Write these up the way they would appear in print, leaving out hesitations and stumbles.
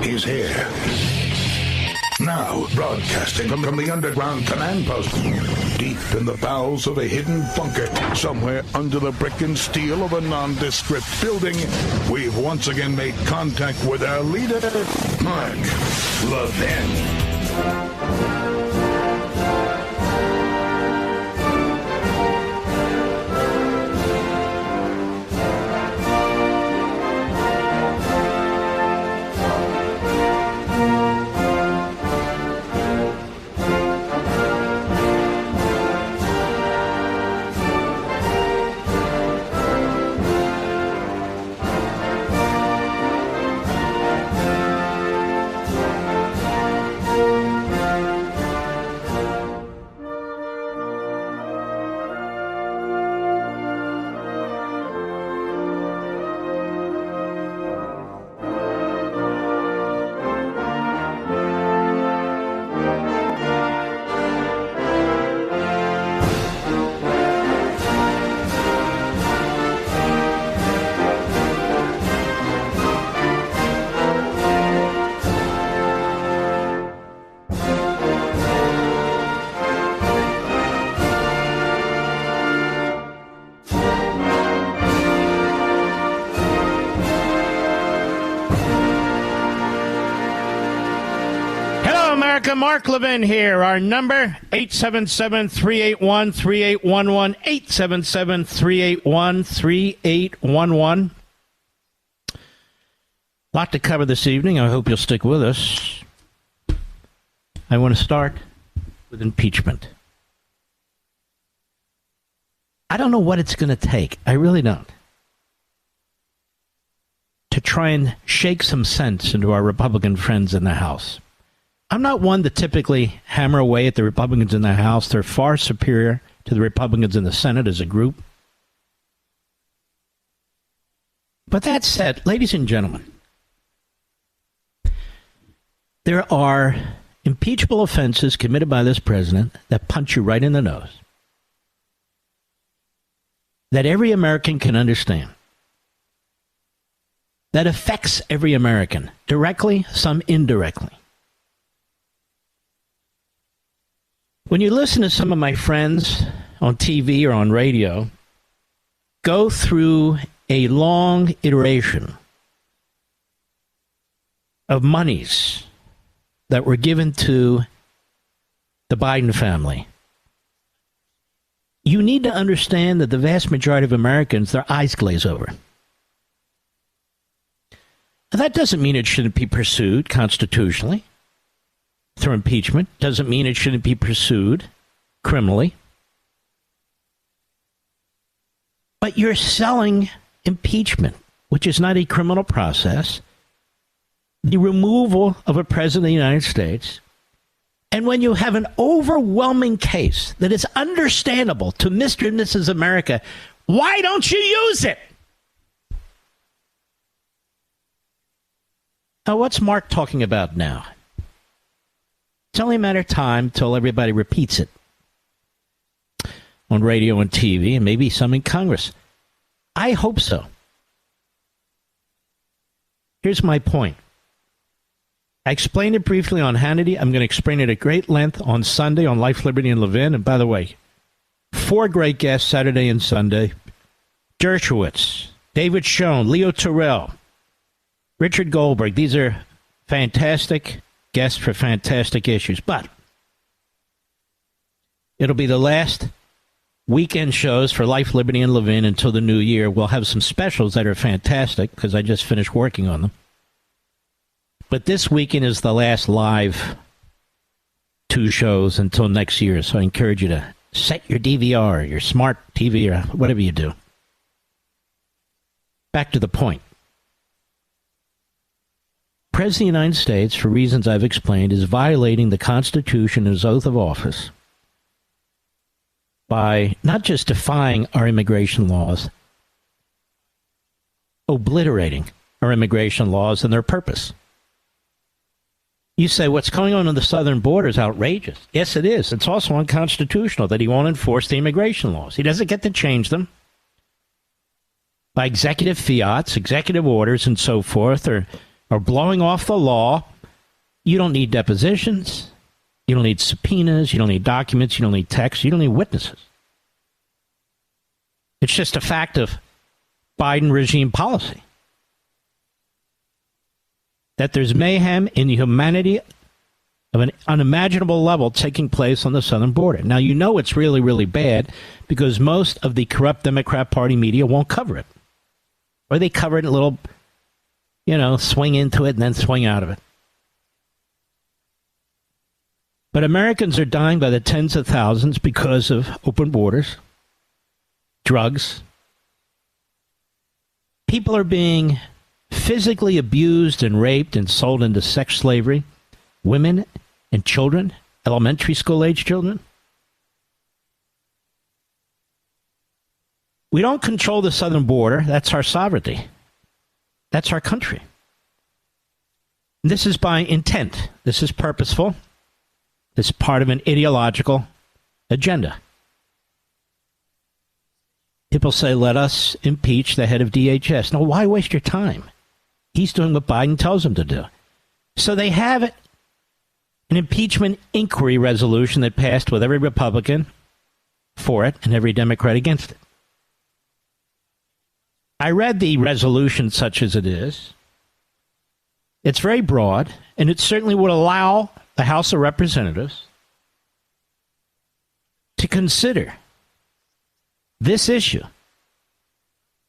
He's here. Now, broadcasting from the underground command post, deep in the bowels of a hidden bunker, somewhere under the brick and steel of a nondescript building, we've once again made contact with our leader, Mark Levin. Mark Levin here. Our number, 877-381-3811, 877-381-3811. Lot to cover this evening. I hope you'll stick with us. I want to start with impeachment. I don't know what it's going to take. I really don't. To try and shake some sense into our Republican friends in the House. I'm not one to typically hammer away at the Republicans in the House. They're far superior to the Republicans in the Senate as a group. But that said, ladies and gentlemen, there are impeachable offenses committed by this president that punch you right in the nose, that every American can understand, that affects every American, directly, some indirectly. When you listen to some of my friends on TV or on radio go through a long iteration of monies that were given to the Biden family, you need to understand that the vast majority of Americans, their eyes glaze over. Now, that doesn't mean it shouldn't be pursued constitutionally through impeachment. Doesn't mean it shouldn't be pursued criminally. But you're selling impeachment, which is not a criminal process, the removal of a president of the United States. And when you have an overwhelming case that is understandable to Mr. and Mrs. America, why don't you use it? Now, what's Mark talking about now? It's only a matter of time till everybody repeats it on radio and TV, and maybe some in Congress. I hope so. Here's my point. I explained it briefly on Hannity. I'm going to explain it at great length on Sunday on Life, Liberty, and Levin. And by the way, 4 great guests Saturday and Sunday. Dershowitz, David Schoen, Leo Terrell, Richard Goldberg. These are fantastic guests for fantastic issues. But it'll be the last weekend shows for Life, Liberty, and Levin until the new year. We'll have some specials that are fantastic because I just finished working on them. But this weekend is the last live 2 shows until next year. So I encourage you to set your DVR, your smart TV, or whatever you do. Back to the point. President of the United States, for reasons I've explained, is violating the Constitution and his oath of office by not just defying our immigration laws, obliterating our immigration laws and their purpose. You say, what's going on the southern border is outrageous. Yes, it is. It's also unconstitutional that he won't enforce the immigration laws. He doesn't get to change them by executive fiats, executive orders, and so forth, or or blowing off the law, you don't need depositions. You don't need subpoenas. You don't need documents. You don't need texts. You don't need witnesses. It's just a fact of Biden regime policy that there's mayhem, inhumanity of an unimaginable level taking place on the southern border. Now, you know it's really, really bad because most of the corrupt Democrat Party media won't cover it. Or they cover it in a little, swing into it and then swing out of it. But Americans are dying by the tens of thousands because of open borders, drugs. People are being physically abused and raped and sold into sex slavery. Women and children, elementary school age children. We don't control the southern border. That's our sovereignty. That's our country. This is by intent. This is purposeful. This is part of an ideological agenda. People say, let us impeach the head of DHS. No, why waste your time? He's doing what Biden tells him to do. So they have an impeachment inquiry resolution that passed with every Republican for it and every Democrat against it. I read the resolution such as it is. It's very broad, and it certainly would allow the House of Representatives to consider this issue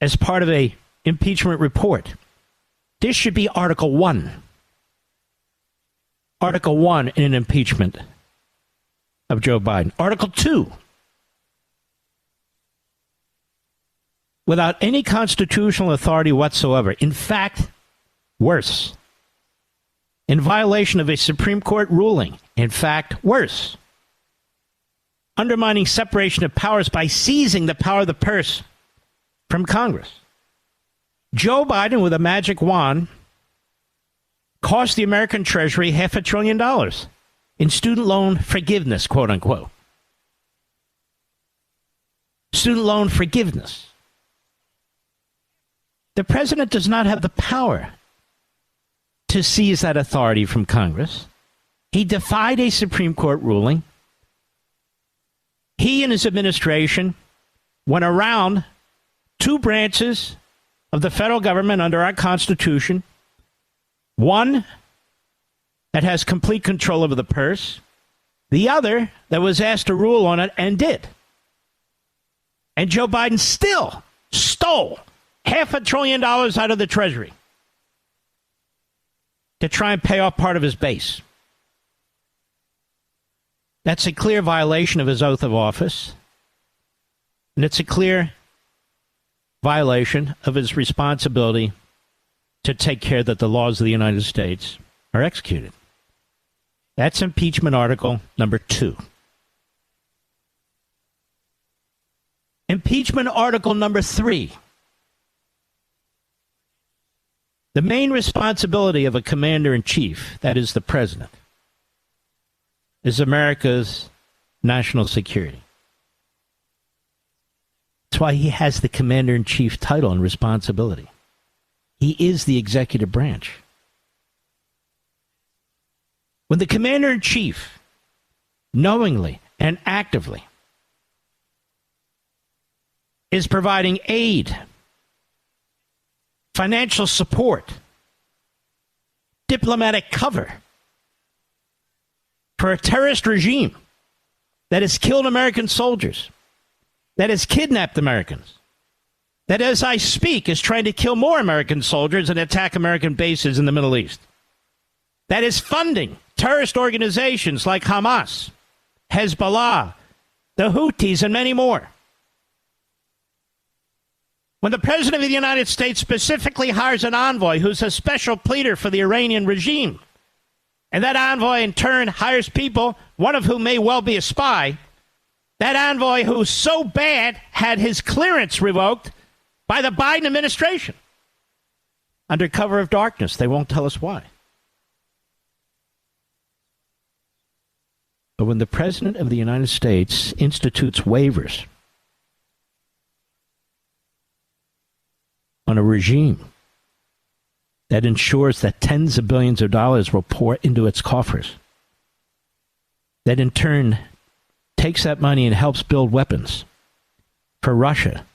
as part of a impeachment report. This should be Article 1. Article 1 in an impeachment of Joe Biden. Article 2. Without any constitutional authority whatsoever. In fact, worse. In violation of a Supreme Court ruling. In fact, worse. Undermining separation of powers by seizing the power of the purse from Congress. Joe Biden, with a magic wand, cost the American Treasury $500 billion in student loan forgiveness, quote unquote. Student loan forgiveness. The president does not have the power to seize that authority from Congress. He defied a Supreme Court ruling. He and his administration went around two branches of the federal government under our Constitution. One that has complete control over the purse. The other that was asked to rule on it and did. And Joe Biden still stole $500 billion out of the Treasury to try and pay off part of his base. That's a clear violation of his oath of office. And it's a clear violation of his responsibility to take care that the laws of the United States are executed. That's impeachment article number 2. Impeachment article number 3. The main responsibility of a commander-in-chief, that is the president, is America's national security. That's why he has the commander-in-chief title and responsibility. He is the executive branch. When the commander-in-chief knowingly and actively is providing aid, financial support, diplomatic cover for a terrorist regime that has killed American soldiers, that has kidnapped Americans, that as I speak is trying to kill more American soldiers and attack American bases in the Middle East, that is funding terrorist organizations like Hamas, Hezbollah, the Houthis, and many more. When the President of the United States specifically hires an envoy who's a special pleader for the Iranian regime, and that envoy in turn hires people, one of whom may well be a spy, that envoy who's so bad had his clearance revoked by the Biden administration. Under cover of darkness, they won't tell us why. But when the President of the United States institutes waivers on a regime that ensures that tens of billions of dollars will pour into its coffers, that in turn takes that money and helps build weapons for Russia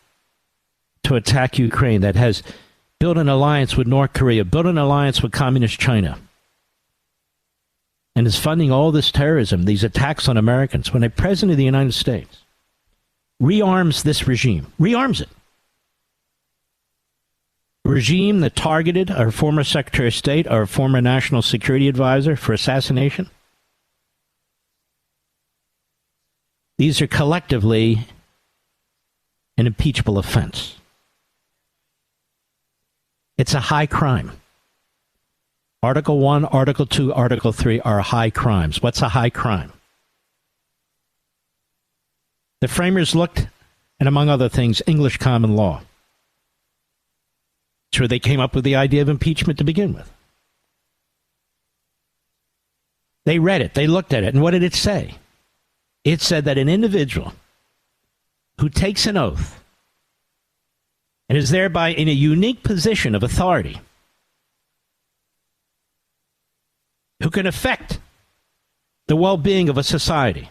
to attack Ukraine, that has built an alliance with North Korea, built an alliance with Communist China, and is funding all this terrorism, these attacks on Americans, when a president of the United States rearms this regime, rearms it, a regime that targeted our former Secretary of State, our former National Security Advisor for assassination. These are collectively an impeachable offense. It's a high crime. Article 1, Article 2, Article 3 are high crimes. What's a high crime? The framers looked, and among other things, English common law. It's where they came up with the idea of impeachment to begin with. They read it, they looked at it, and what did it say? It said that an individual who takes an oath and is thereby in a unique position of authority, who can affect the well-being of a society,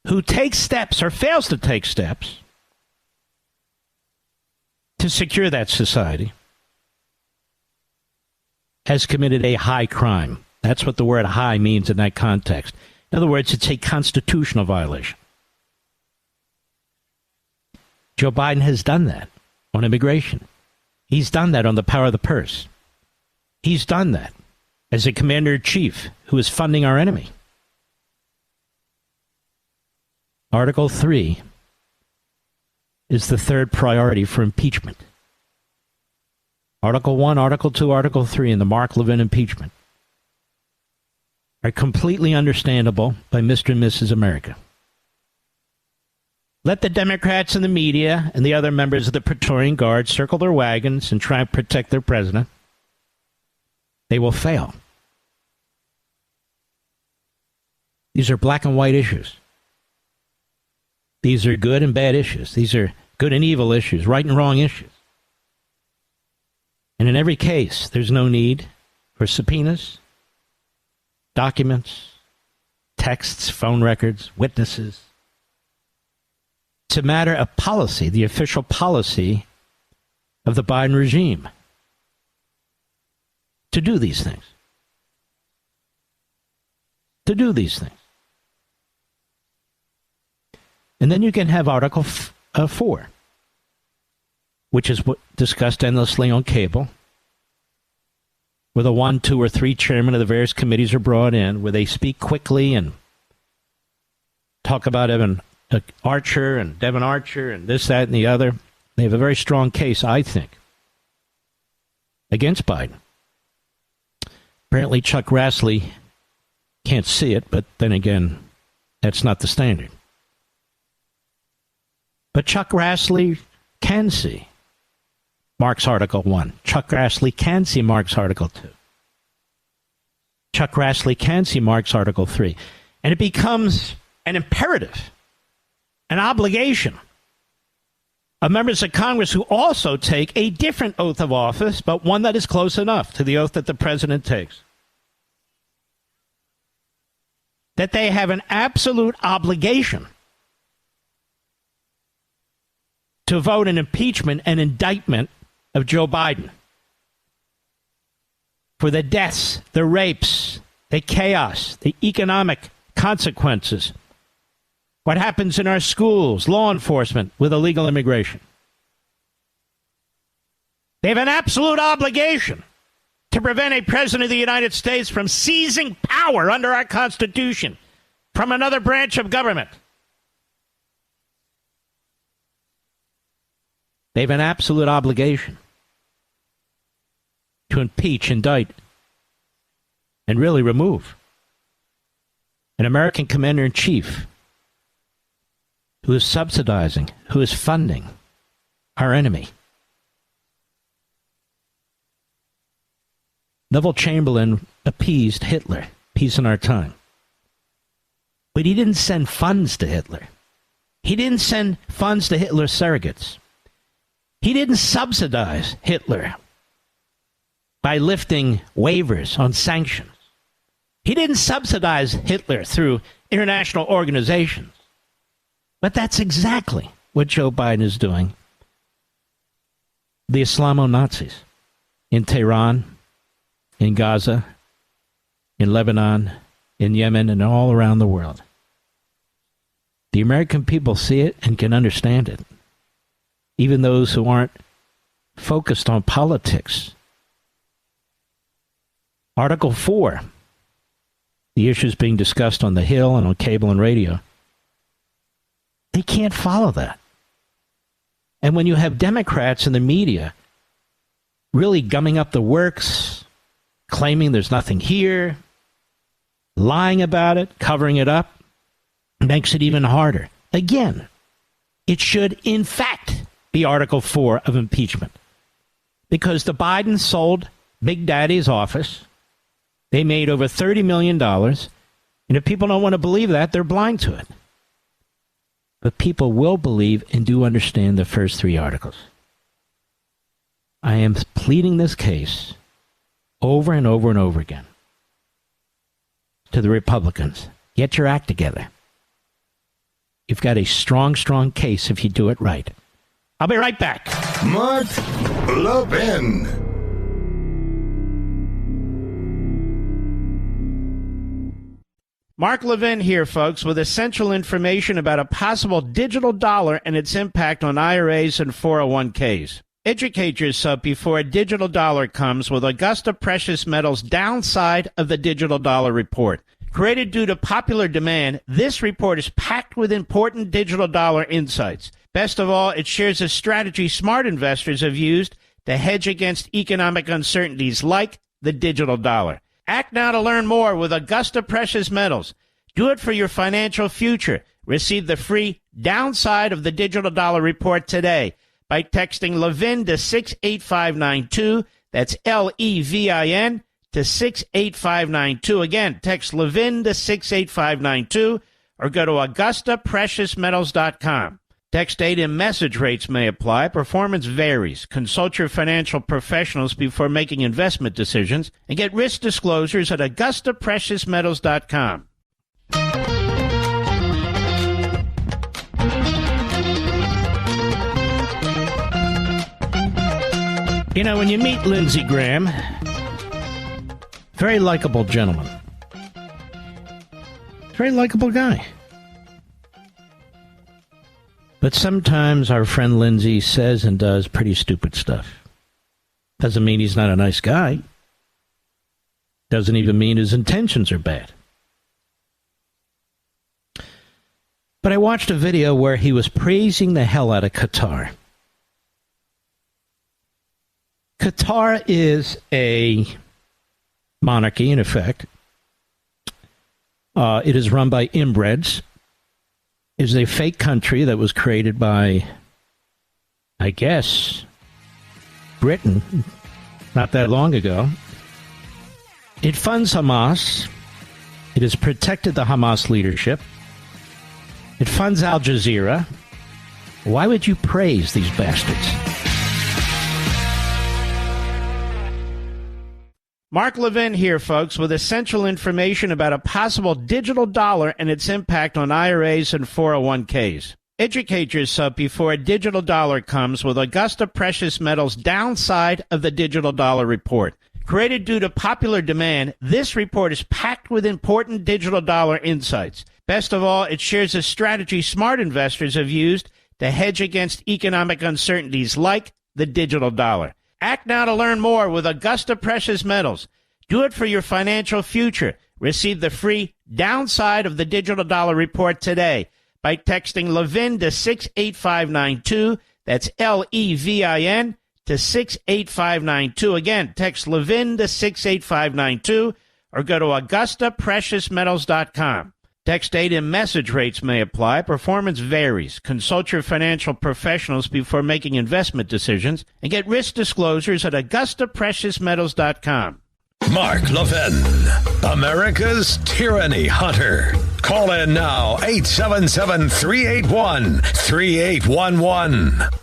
who takes steps or fails to take steps to secure that society, has committed a high crime. That's what the word high means in that context. In other words, it's a constitutional violation. Joe Biden has done that on immigration. He's done that on the power of the purse. He's done that as a commander-in-chief who is funding our enemy. Article 3 is the third priority for impeachment. Article 1, Article 2, Article 3 in the Mark Levin impeachment are completely understandable by Mr. and Mrs. America. Let the Democrats and the media and the other members of the Praetorian Guard circle their wagons and try and protect their president. They will fail. These are black and white issues. These are good and bad issues. These are good and evil issues, right and wrong issues. And in every case, there's no need for subpoenas, documents, texts, phone records, witnesses. It's a matter of policy, the official policy of the Biden regime to do these things. To do these things. And then you can have Article 4, which is discussed endlessly on cable, where the 1, 2, or 3 chairmen of the various committees are brought in, where they speak quickly and talk about Devin Archer and this, that, and the other. They have a very strong case, I think, against Biden. Apparently Chuck Grassley can't see it, but then again, that's not the standard. But Chuck Grassley can see Mark's Article 1. Chuck Grassley can see Mark's Article 2. Chuck Grassley can see Mark's Article 3. And it becomes an imperative, an obligation of members of Congress who also take a different oath of office, but one that is close enough to the oath that the president takes, that they have an absolute obligation to vote an impeachment and indictment of Joe Biden for the deaths, the rapes, the chaos, the economic consequences, what happens in our schools, law enforcement with illegal immigration. They have an absolute obligation to prevent a president of the United States from seizing power under our Constitution from another branch of government. They have an absolute obligation to impeach, indict, and really remove an American commander-in-chief who is subsidizing, who is funding our enemy. Neville Chamberlain appeased Hitler, peace in our time. But he didn't send funds to Hitler. He didn't send funds to Hitler's surrogates. He didn't subsidize Hitler by lifting waivers on sanctions. He didn't subsidize Hitler through international organizations. But that's exactly what Joe Biden is doing. The Islamo-Nazis in Tehran, in Gaza, in Lebanon, in Yemen, and all around the world. The American people see it and can understand it. Even those who aren't focused on politics. Article 4, the issues being discussed on the Hill and on cable and radio, they can't follow that. And when you have Democrats in the media really gumming up the works, claiming there's nothing here, lying about it, covering it up, makes it even harder. Again, it should, in fact, be Article 4 of impeachment. Because the Bidens sold Big Daddy's office. They made over $30 million. And if people don't want to believe that, they're blind to it. But people will believe and do understand the first three articles. I am pleading this case over and over and over again to the Republicans. Get your act together. You've got a strong, strong case if you do it right. I'll be right back. Mark Levin. Mark Levin here, folks, with essential information about a possible digital dollar and its impact on IRAs and 401ks. Educate yourself before a digital dollar comes with Augusta Precious Metals' Downside of the Digital Dollar Report. Created due to popular demand, this report is packed with important digital dollar insights. Best of all, it shares a strategy smart investors have used to hedge against economic uncertainties like the digital dollar. Act now to learn more with Augusta Precious Metals. Do it for your financial future. Receive the free Downside of the Digital Dollar Report today by texting Levin to 68592. That's Levin to 68592. Again, text Levin to 68592 or go to AugustaPreciousMetals.com. Text data and message rates may apply. Performance varies. Consult your financial professionals before making investment decisions and get risk disclosures at AugustaPreciousMetals.com. You know, when you meet Lindsey Graham, very likable gentleman. Very likable guy. But sometimes our friend Lindsey says and does pretty stupid stuff. Doesn't mean he's not a nice guy. Doesn't even mean his intentions are bad. But I watched a video where he was praising the hell out of Qatar. Qatar is a monarchy, in effect. It is run by inbreds. It is a fake country that was created by, I guess, Britain not that long ago. It funds Hamas. It has protected the Hamas leadership. It funds Al Jazeera. Why would you praise these bastards? Mark Levin here, folks, with essential information about a possible digital dollar and its impact on IRAs and 401ks. Educate yourself before a digital dollar comes with Augusta Precious Metals' Downside of the Digital Dollar Report. Created due to popular demand, this report is packed with important digital dollar insights. Best of all, it shares a strategy smart investors have used to hedge against economic uncertainties like the digital dollar. Act now to learn more with Augusta Precious Metals. Do it for your financial future. Receive the free Downside of the Digital Dollar Report today by texting Levin to 68592. That's Levin to 68592. Again, text Levin to 68592 or go to AugustaPreciousMetals.com. Text data and message rates may apply. Performance varies. Consult your financial professionals before making investment decisions and get risk disclosures at AugustaPreciousMetals.com. Mark Levin, America's tyranny hunter. Call in now, 877-381-3811.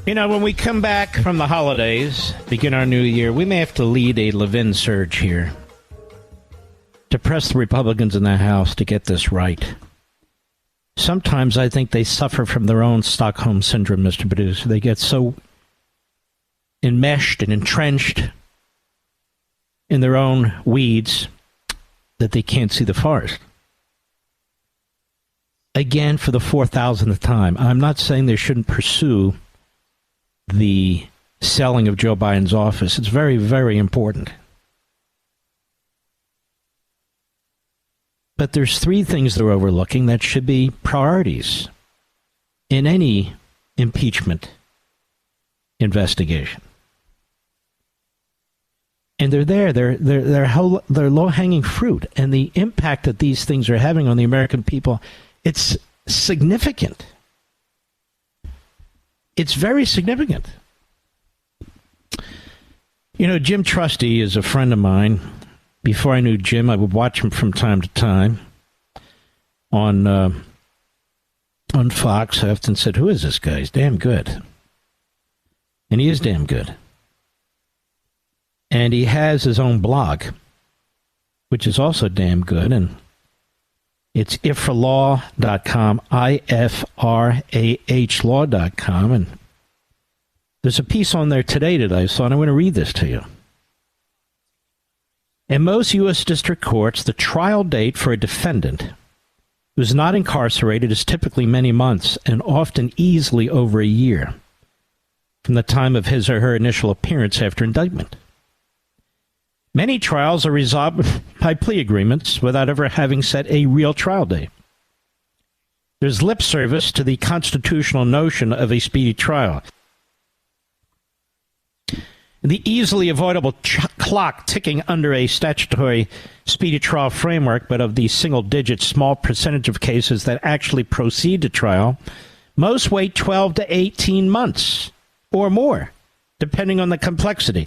You know, when we come back from the holidays, begin our new year, we may have to lead a Levin surge here to press the Republicans in the House to get this right. Sometimes I think they suffer from their own Stockholm syndrome, Mr. Producer. They get so enmeshed and entrenched in their own weeds that they can't see the forest. Again, for the 4,000th time, I'm not saying they shouldn't pursue the selling of Joe Biden's office. It's very, very important. But there's three things they're overlooking that should be priorities in any impeachment investigation. And they're there. They're low-hanging fruit. And the impact that these things are having on the American people, it's significant. It's very significant. You know, Jim Trusty is a friend of mine. Before I knew Jim, I would watch him from time to time on Fox. I often said, who is this guy? He's damn good. And he is damn good. And he has his own blog, which is also damn good. And it's ifralaw.com, IFRAH law.com. And there's a piece on there today that I saw, and I want to read this to you. In most U.S. district courts, the trial date for a defendant who is not incarcerated is typically many months and often easily over a year from the time of his or her initial appearance after indictment. Many trials are resolved by plea agreements without ever having set a real trial date. There's lip service to the constitutional notion of a speedy trial. The easily avoidable clock ticking under a statutory speedy trial framework, but of the single-digit small percentage of cases that actually proceed to trial, most wait 12 to 18 months or more, depending on the complexity,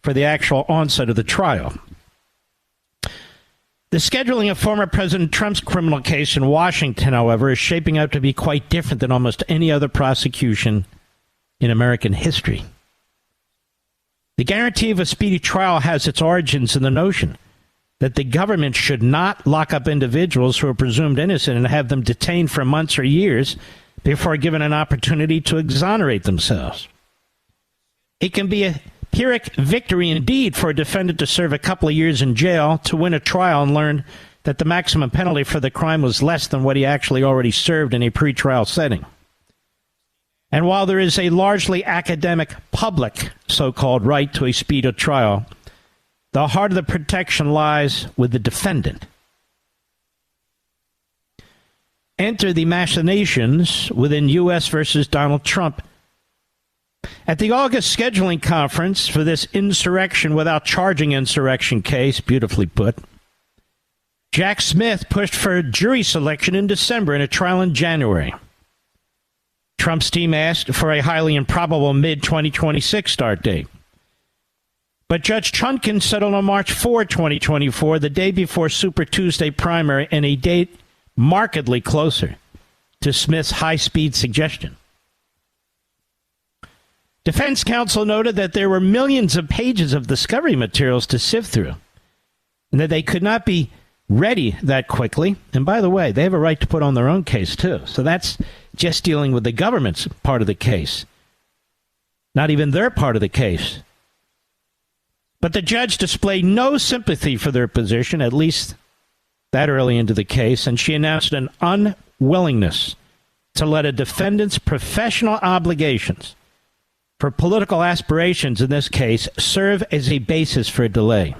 for the actual onset of the trial. The scheduling of former President Trump's criminal case in Washington, however, is shaping out to be quite different than almost any other prosecution in American history. The guarantee of a speedy trial has its origins in the notion that the government should not lock up individuals who are presumed innocent and have them detained for months or years before given an opportunity to exonerate themselves. It can be a Pyrrhic victory indeed for a defendant to serve a couple of years in jail to win a trial and learn that the maximum penalty for the crime was less than what he actually already served in a pretrial setting. And while there is a largely academic public so-called right to a speedy trial, the heart of the protection lies with the defendant. Enter the machinations within U.S. versus Donald Trump. At the August scheduling conference for this insurrection without charging insurrection case, beautifully put, Jack Smith pushed for jury selection in December and a trial in January. Trump's team asked for a highly improbable mid-2026 start date. But Judge Chutkan settled on March 4, 2024, the day before Super Tuesday primary, and a date markedly closer to Smith's high-speed suggestion. Defense counsel noted that there were millions of pages of discovery materials to sift through, and that they could not be ready that quickly. And by the way, they have a right to put on their own case, too. So that's just dealing with the government's part of the case, not even their part of the case. But the judge displayed no sympathy for their position, at least that early into the case, and she announced an unwillingness to let a defendant's professional obligations for political aspirations in this case serve as a basis for a delay.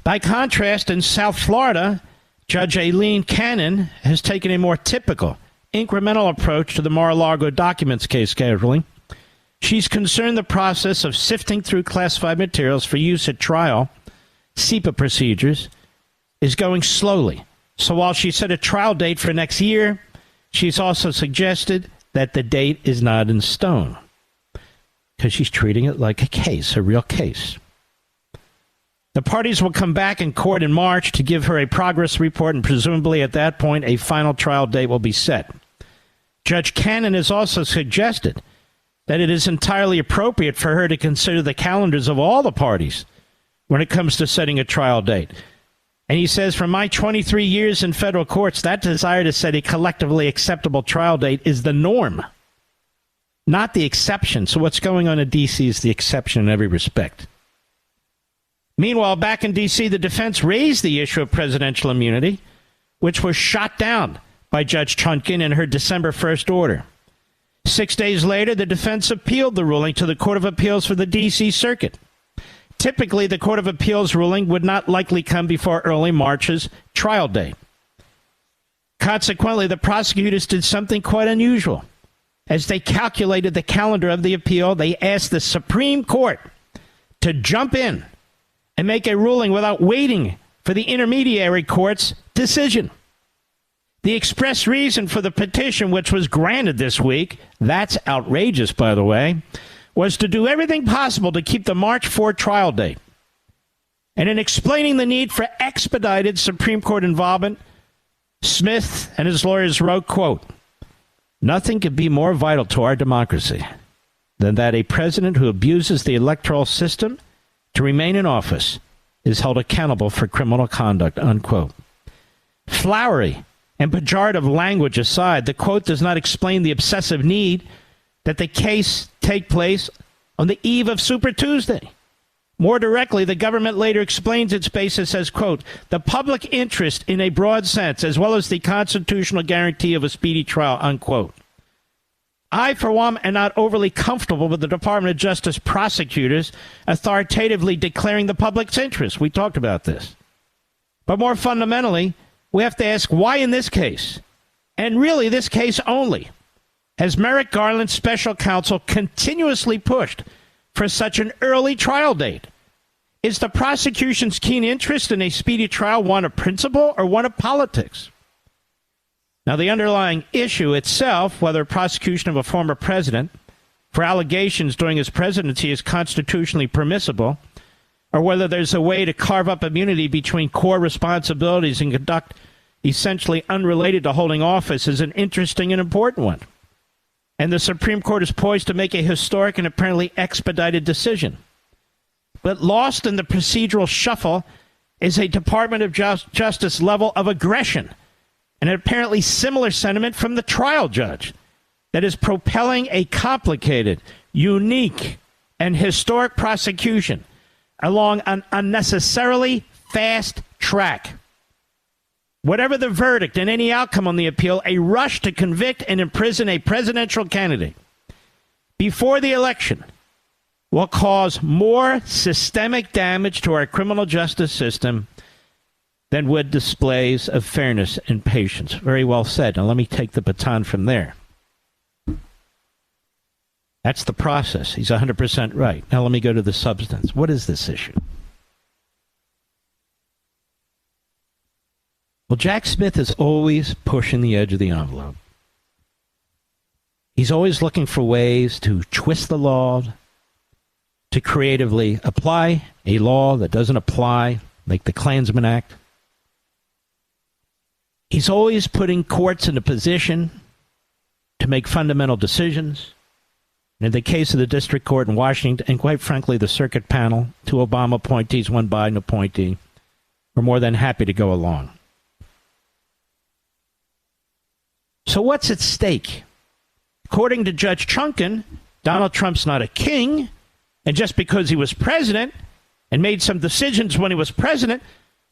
By contrast, in South Florida, Judge Aileen Cannon has taken a more typical, incremental approach to the Mar-a-Lago documents case scheduling. She's concerned the process of sifting through classified materials for use at trial, SEPA procedures, is going slowly. So while she set a trial date for next year, she's also suggested that the date is not in stone, because she's treating it like a case, a real case. The parties will come back in court in March to give her a progress report, and presumably at that point a final trial date will be set. Judge Cannon has also suggested that it is entirely appropriate for her to consider the calendars of all the parties when it comes to setting a trial date. And he says, from my 23 years in federal courts, that desire to set a collectively acceptable trial date is the norm, not the exception. So what's going on in D.C. is the exception in every respect. Meanwhile, back in D.C., the defense raised the issue of presidential immunity, which was shot down by Judge Chutkan in her December 1st order. 6 days later, the defense appealed the ruling to the Court of Appeals for the D.C. Circuit. Typically, the Court of Appeals ruling would not likely come before early March's trial date. Consequently, the prosecutors did something quite unusual. As they calculated the calendar of the appeal, they asked the Supreme Court to jump in and make a ruling without waiting for the intermediary court's decision. The express reason for the petition, which was granted this week, that's outrageous, by the way, was to do everything possible to keep the March 4 trial date. And in explaining the need for expedited Supreme Court involvement, Smith and his lawyers wrote, quote, nothing could be more vital to our democracy than that a president who abuses the electoral system to remain in office is held accountable for criminal conduct, unquote. Flowery and pejorative language aside, the quote does not explain the obsessive need that the case take place on the eve of Super Tuesday. More directly, the government later explains its basis as, quote, the public interest in a broad sense, as well as the constitutional guarantee of a speedy trial, unquote. I, for one, am not overly comfortable with the Department of Justice prosecutors authoritatively declaring the public's interest. We talked about this. But more fundamentally, we have to ask why in this case, and really this case only, has Merrick Garland's special counsel continuously pushed for such an early trial date? Is the prosecution's keen interest in a speedy trial one of principle or one of politics? Now, the underlying issue itself, whether prosecution of a former president for allegations during his presidency is constitutionally permissible, or whether there's a way to carve up immunity between core responsibilities and conduct essentially unrelated to holding office, is an interesting and important one. And the Supreme Court is poised to make a historic and apparently expedited decision. But lost in the procedural shuffle is a Department of Justice level of aggression and an apparently similar sentiment from the trial judge that is propelling a complicated, unique, and historic prosecution along an unnecessarily fast track. Whatever the verdict and any outcome on the appeal, a rush to convict and imprison a presidential candidate before the election will cause more systemic damage to our criminal justice system than would displays of fairness and patience. Very well said. Now let me take the baton from there. That's the process. He's 100% right. Now let me go to the substance. What is this issue? Well, Jack Smith is always pushing the edge of the envelope. He's always looking for ways to twist the law, to creatively apply a law that doesn't apply, like the Klansman Act. He's always putting courts in a position to make fundamental decisions. And in the case of the district court in Washington, and quite frankly, the circuit panel, 2 Obama appointees, 1 Biden appointee, were more than happy to go along. So what's at stake? According to Judge Chutkan, Donald Trump's not a king, and just because he was president and made some decisions when he was president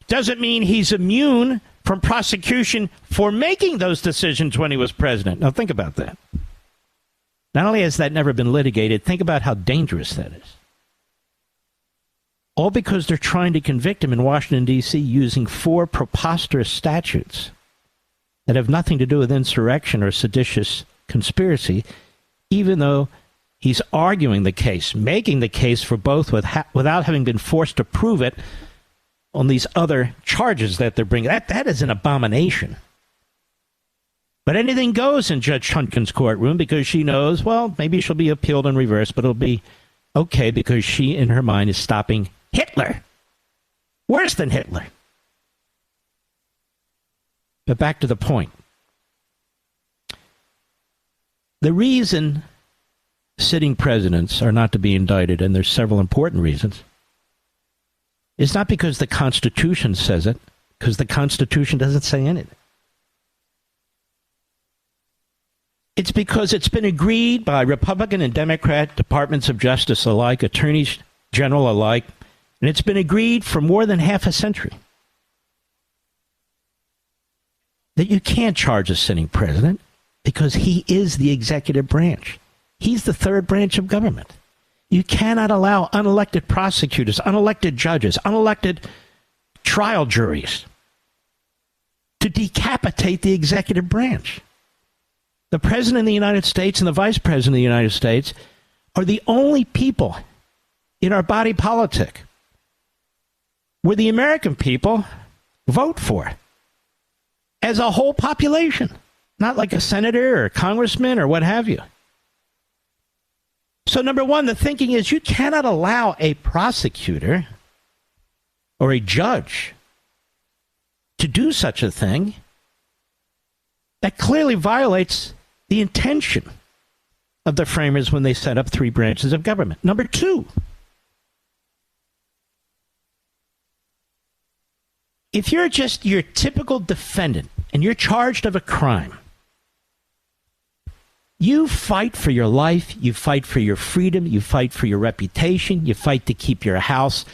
doesn't mean he's immune from prosecution for making those decisions when he was president. Now think about that. Not only has that never been litigated, think about how dangerous that is. All because they're trying to convict him in Washington, D.C. using 4 preposterous statutes that have nothing to do with insurrection or seditious conspiracy, even though he's arguing the case, making the case for both without having been forced to prove it on these other charges that they're bringing. That is an abomination. But anything goes in Judge Chutkan's courtroom because she knows, well, maybe she'll be appealed in reverse, but it'll be okay because she, in her mind, is stopping Hitler. Worse than Hitler. But back to the point. The reason sitting presidents are not to be indicted, and there's several important reasons, is not because the Constitution says it, because the Constitution doesn't say anything. It's because it's been agreed by Republican and Democrat Departments of Justice alike, attorneys general alike, and it's been agreed for more than half a century that you can't charge a sitting president because he is the executive branch. He's the third branch of government. You cannot allow unelected prosecutors, unelected judges, unelected trial juries to decapitate the executive branch. The President of the United States and the Vice President of the United States are the only people in our body politic where the American people vote for as a whole population, not like a senator or a congressman or what have you. So number one, the thinking is you cannot allow a prosecutor or a judge to do such a thing that clearly violates the intention of the framers when they set up three branches of government. Number two, if you're just your typical defendant and you're charged of a crime, you fight for your life, you fight for your freedom, you fight for your reputation, you fight to keep your house.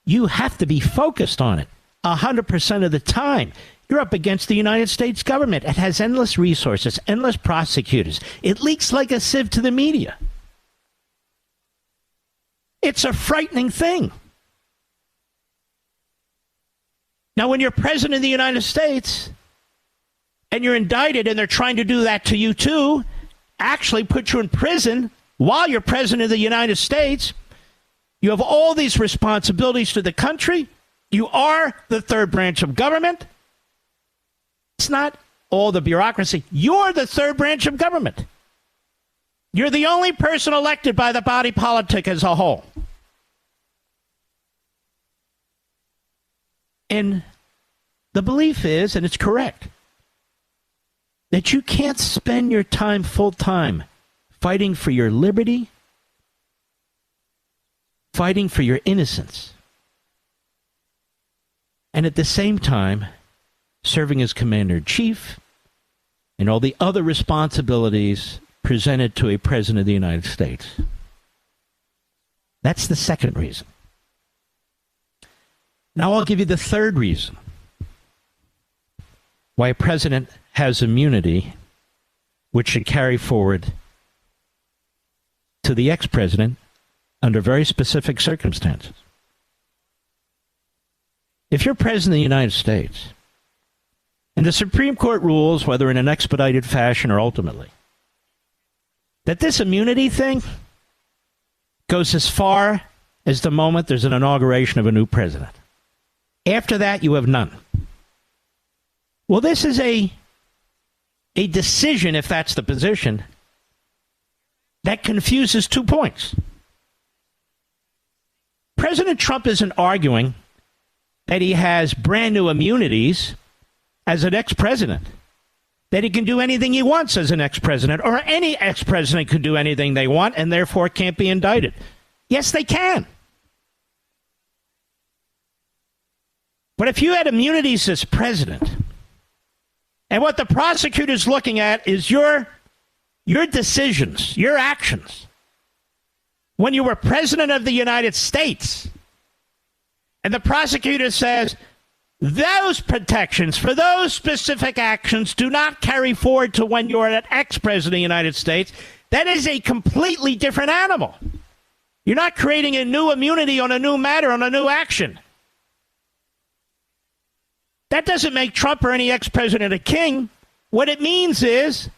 You have to be focused on it 100% of the time. You're up against the United States government. It has endless resources, endless prosecutors. It leaks like a sieve to the media. It's a frightening thing. Now, when you're president of the United States and you're indicted and they're trying to do that to you too, actually put you in prison while you're president of the United States, you have all these responsibilities to the country. You are the third branch of government. It's not all the bureaucracy. You're the third branch of government. You're the only person elected by the body politic as a whole. And the belief is, and it's correct, that you can't spend your time full time fighting for your liberty, fighting for your innocence, and at the same time serving as commander-in-chief and all the other responsibilities presented to a president of the United States. That's the second reason. Now I'll give you the third reason why a president has immunity, which should carry forward to the ex-president under very specific circumstances. If you're president of the United States, and the Supreme Court rules, whether in an expedited fashion or ultimately, that this immunity thing goes as far as the moment there's an inauguration of a new president. After that, you have none. Well, this is a decision, if that's the position, that confuses 2 points. President Trump isn't arguing that he has brand new immunities as an ex-president, that he can do anything he wants as an ex-president, or any ex-president could do anything they want and therefore can't be indicted. Yes, they can. But if you had immunities as president, and what the prosecutor's looking at is your decisions, your actions, when you were president of the United States, and the prosecutor says, those protections for those specific actions do not carry forward to when you're an ex-president of the United States, that is a completely different animal. You're not creating a new immunity on a new matter, on a new action. That doesn't make Trump or any ex-president a king. What it means is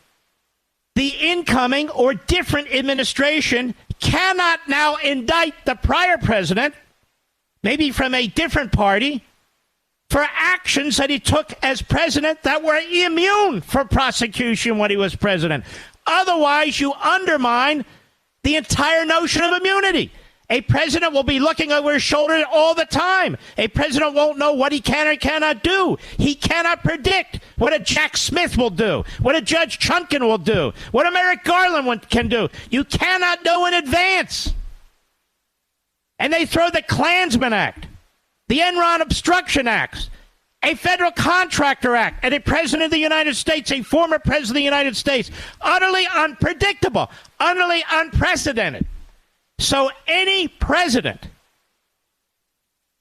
the incoming or different administration cannot now indict the prior president, maybe from a different party, for actions that he took as president that were immune for prosecution when he was president. Otherwise, you undermine the entire notion of immunity. A president will be looking over his shoulder all the time. A president won't know what he can or cannot do. He cannot predict what a Jack Smith will do, what a Judge Chutkan will do, what a Merrick Garland can do. You cannot know in advance. And they throw the Klansman Act, the Enron Obstruction Acts, a Federal Contractor Act, and a President of the United States, a former President of the United States. Utterly unpredictable, utterly unprecedented. So any president,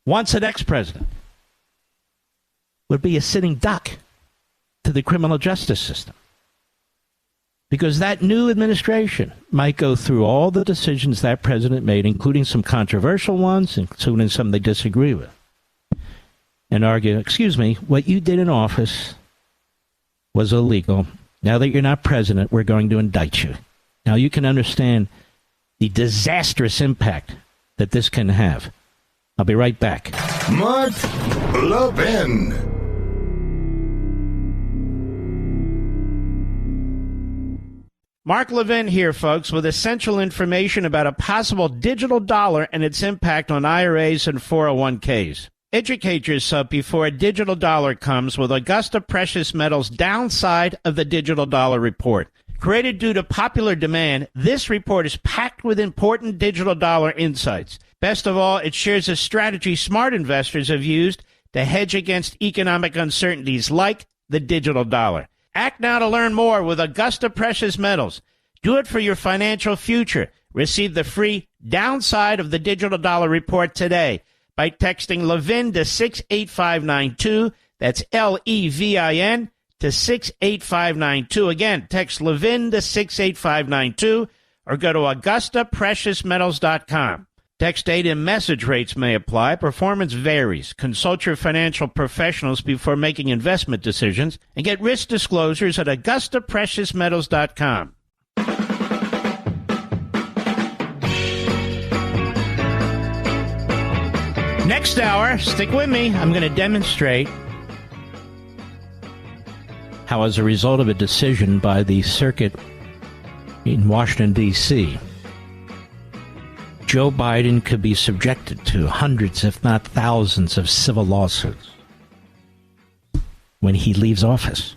once an ex-president, would be a sitting duck to the criminal justice system. Because that new administration might go through all the decisions that president made, including some controversial ones, including some they disagree with, and argue, excuse me, what you did in office was illegal. Now that you're not president, we're going to indict you. Now you can understand the disastrous impact that this can have. I'll be right back. Mark Levin. Mark Levin here, folks, with essential information about a possible digital dollar and its impact on IRAs and 401ks. Educate yourself before a digital dollar comes with Augusta Precious Metals' Downside of the Digital Dollar Report. Created due to popular demand, this report is packed with important digital dollar insights. Best of all, it shares a strategy smart investors have used to hedge against economic uncertainties like the digital dollar. Act now to learn more with Augusta Precious Metals. Do it for your financial future. Receive the free Downside of the Digital Dollar Report today by texting Levin to 68592. That's Levin to 68592. Again, text Levin to 68592 or go to AugustaPreciousMetals.com. Text data and message rates may apply. Performance varies. Consult your financial professionals before making investment decisions and get risk disclosures at AugustaPreciousMetals.com. Next hour, stick with me. I'm going to demonstrate how, as a result of a decision by the circuit in Washington, D.C., Joe Biden could be subjected to hundreds, if not thousands, of civil lawsuits when he leaves office.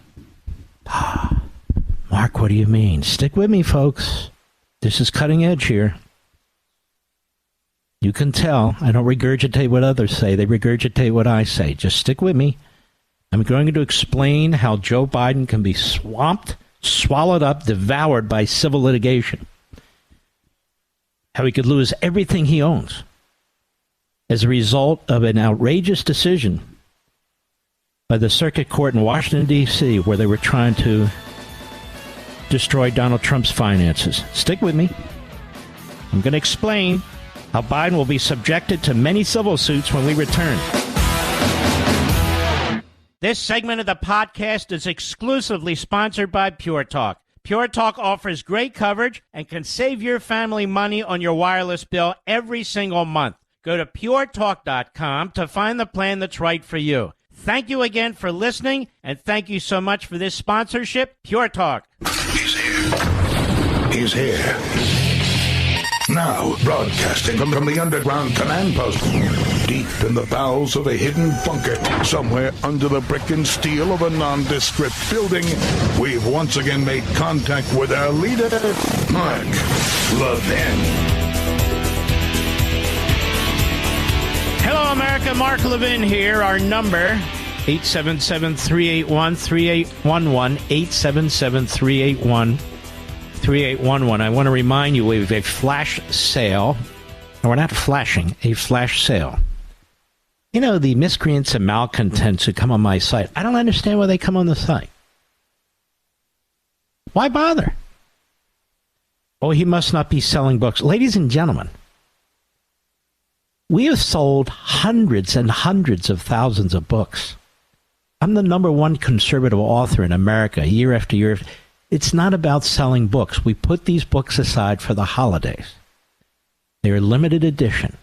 Mark, what do you mean? Stick with me, folks. This is cutting edge here. You can tell I don't regurgitate what others say. They regurgitate what I say. Just stick with me. I'm going to explain how Joe Biden can be swamped, swallowed up, devoured by civil litigation. How he could lose everything he owns as a result of an outrageous decision by the circuit court in Washington, D.C., where they were trying to destroy Donald Trump's finances. Stick with me. I'm going to explain how Biden will be subjected to many civil suits when we return. This segment of the podcast is exclusively sponsored by Pure Talk. Pure Talk offers great coverage and can save your family money on your wireless bill every single month. Go to puretalk.com to find the plan that's right for you. Thank you again for listening, and thank you so much for this sponsorship, Pure Talk. He's here. He's here. Now, broadcasting from the underground command post, deep in the bowels of a hidden bunker, somewhere under the brick and steel of a nondescript building, we've once again made contact with our leader, Mark Levin. Hello, America. Mark Levin here. Our number, 877-381-3811, 877-381-3811. I want to remind you we have a flash sale. No, we're not flashing, a flash sale. You know, the miscreants and malcontents who come on my site, I don't understand why they come on the site. Why bother? Oh, he must not be selling books. Ladies and gentlemen, we have sold hundreds and hundreds of thousands of books. I'm the number one conservative author in America year after year. It's not about selling books. We put these books aside for the holidays. They're limited edition.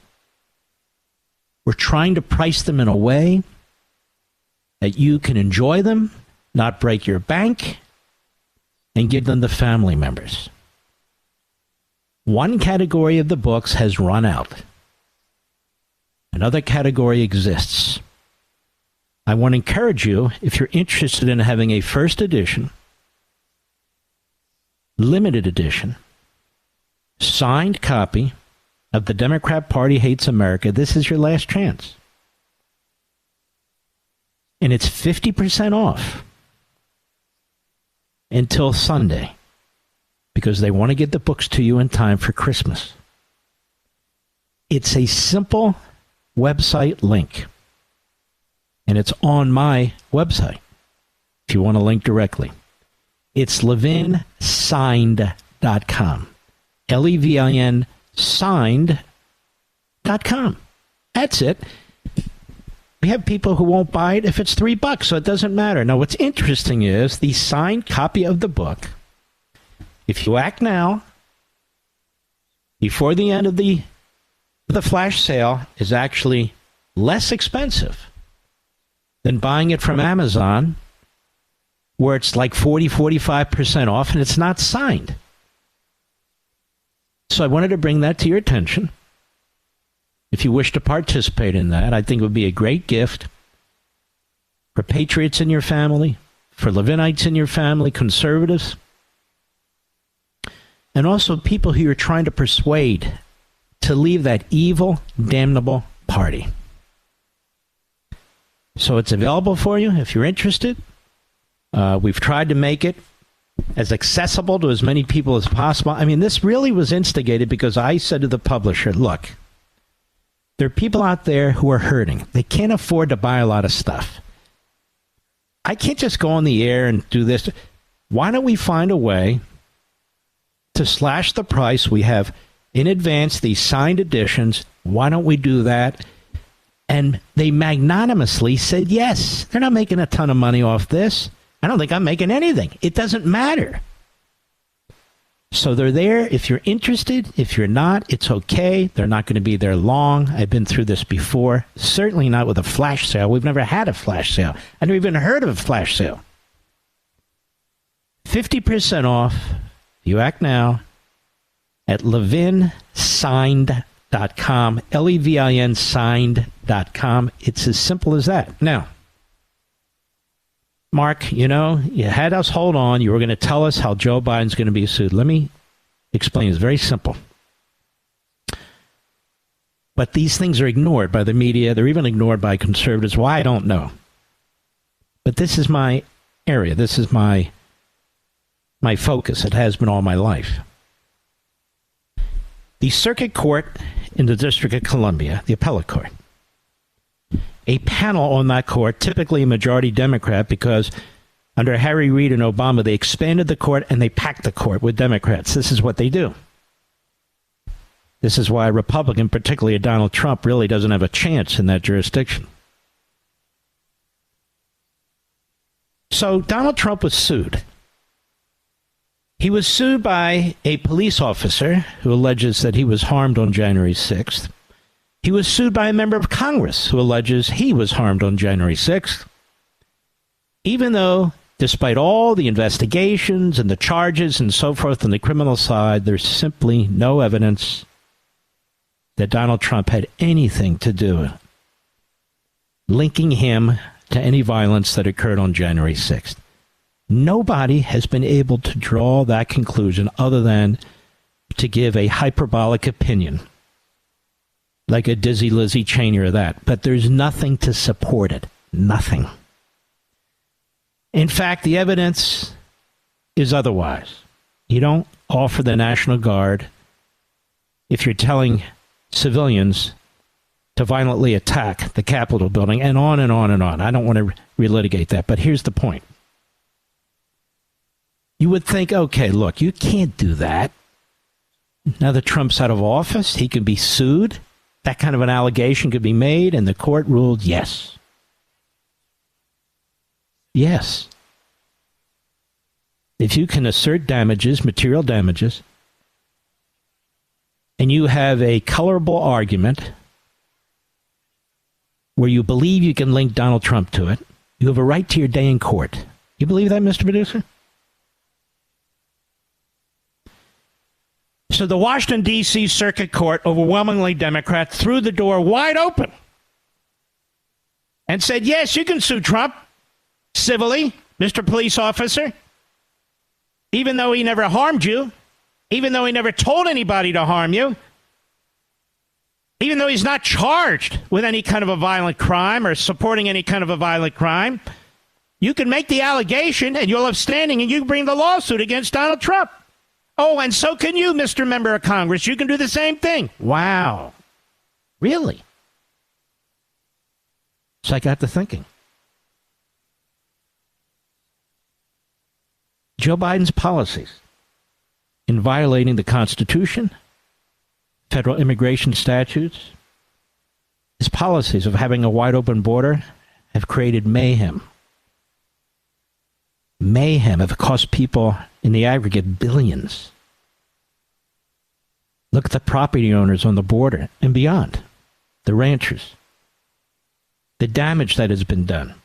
We're trying to price them in a way that you can enjoy them, not break your bank, and give them to family members. One category of the books has run out. Another category exists. I want to encourage you, if you're interested in having a first edition, limited edition, signed copy of The Democrat Party Hates America, this is your last chance. And it's 50% off until Sunday, because they want to get the books to you in time for Christmas. It's a simple website link, and it's on my website if you want to link directly. It's levinsigned.com. Levin signed.com. That's it. We have people who won't buy it if it's $3, so it doesn't matter. Now, what's interesting is the signed copy of the book, if you act now, before the end of the flash sale, is actually less expensive than buying it from Amazon, where it's like 45% off, and it's not signed. So I wanted to bring that to your attention. If you wish to participate in that, I think it would be a great gift for patriots in your family, for Levinites in your family, conservatives, and also people who you're trying to persuade to leave that evil, damnable party. So it's available for you if you're interested. We've tried to make it as accessible to as many people as possible. I mean, this really was instigated because I said to the publisher, look, there are people out there who are hurting. They can't afford to buy a lot of stuff. I can't just go on the air and do this. Why don't we find a way to slash the price? We have in advance these signed editions. Why don't we do that? And they magnanimously said yes. They're not making a ton of money off this. I don't think I'm making anything. It doesn't matter. So they're there. If you're interested, if you're not, it's okay. They're not going to be there long. I've been through this before. Certainly not with a flash sale. We've never had a flash sale. I never even heard of a flash sale. 50% off. You act now at levinsigned.com. Levin signed.com. It's as simple as that. Now, Mark, you had us hold on. You were going to tell us how Joe Biden's going to be sued. Let me explain. It's very simple. But these things are ignored by the media. They're even ignored by conservatives. Why, I don't know. But this is my area. This is my focus. It has been all my life. The circuit court in the District of Columbia, the appellate court, a panel on that court, typically a majority Democrat, because under Harry Reid and Obama, they expanded the court and they packed the court with Democrats. This is what they do. This is why a Republican, particularly a Donald Trump, really doesn't have a chance in that jurisdiction. So Donald Trump was sued. He was sued by a police officer who alleges that he was harmed on January 6th. He was sued by a member of Congress who alleges he was harmed on January 6th. Even though, despite all the investigations and the charges and so forth on the criminal side, there's simply no evidence that Donald Trump had anything to do linking him to any violence that occurred on January 6th. Nobody has been able to draw that conclusion other than to give a hyperbolic opinion, like a Dizzy Lizzie Cheney or that. But there's nothing to support it. Nothing. In fact, the evidence is otherwise. You don't offer the National Guard if you're telling civilians to violently attack the Capitol building, and on and on and on. I don't want to relitigate that, but here's the point. You would think, okay, look, you can't do that. Now that Trump's out of office, he can be sued. That kind of an allegation could be made, and the court ruled yes. Yes. If you can assert damages, material damages, and you have a colorable argument where you believe you can link Donald Trump to it, you have a right to your day in court. You believe that, Mr. Producer? So the Washington, D.C. Circuit Court, overwhelmingly Democrat, threw the door wide open and said, yes, you can sue Trump civilly, Mr. Police Officer, even though he never harmed you, even though he never told anybody to harm you, even though he's not charged with any kind of a violent crime or supporting any kind of a violent crime. You can make the allegation and you'll have standing and you can bring the lawsuit against Donald Trump. Oh, and so can you, Mr. Member of Congress. You can do the same thing. Wow. Really? So I got to thinking. Joe Biden's policies in violating the Constitution, federal immigration statutes, his policies of having a wide open border have created mayhem. Mayhem have cost people in the aggregate billions. Look at the property owners on the border and beyond, the ranchers, the damage that has been done,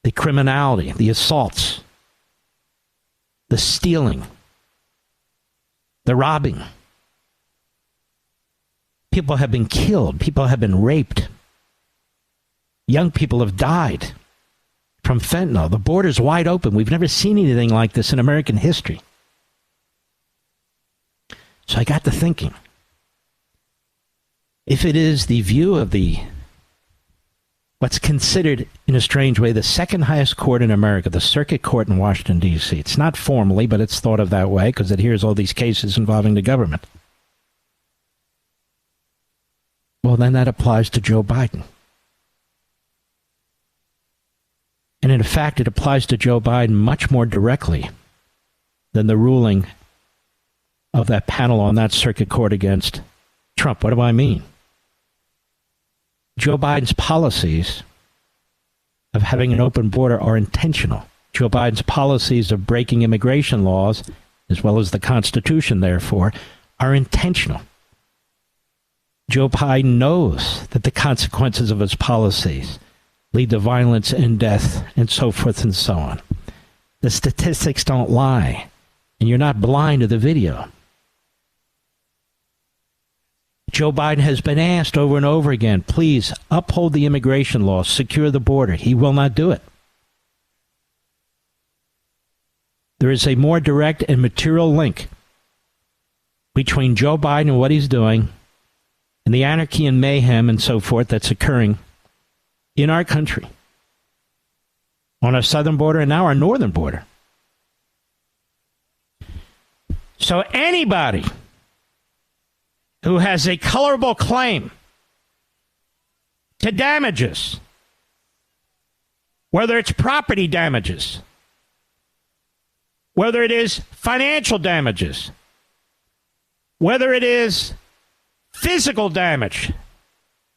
the criminality, the assaults, the stealing, the robbing. People have been killed. People have been raped. Young people have died from fentanyl. The border's wide open. We've never seen anything like this in American history. So I got to thinking, if it is the view of what's considered, in a strange way, the second highest court in America, the Circuit Court in Washington, D.C., it's not formally, but it's thought of that way because it hears all these cases involving the government. Well, then that applies to Joe Biden. And in fact, it applies to Joe Biden much more directly than the ruling of that panel on that circuit court against Trump. What do I mean? Joe Biden's policies of having an open border are intentional. Joe Biden's policies of breaking immigration laws, as well as the Constitution, therefore, are intentional. Joe Biden knows that the consequences of his policies lead to violence and death and so forth and so on. The statistics don't lie, and you're not blind to the video. Joe Biden has been asked over and over again, please uphold the immigration laws, secure the border. He will not do it. There is a more direct and material link between Joe Biden and what he's doing and the anarchy and mayhem and so forth that's occurring in our country, on our southern border and now our northern border. So anybody who has a colorable claim to damages, whether it's property damages, whether it is financial damages, whether it is physical damage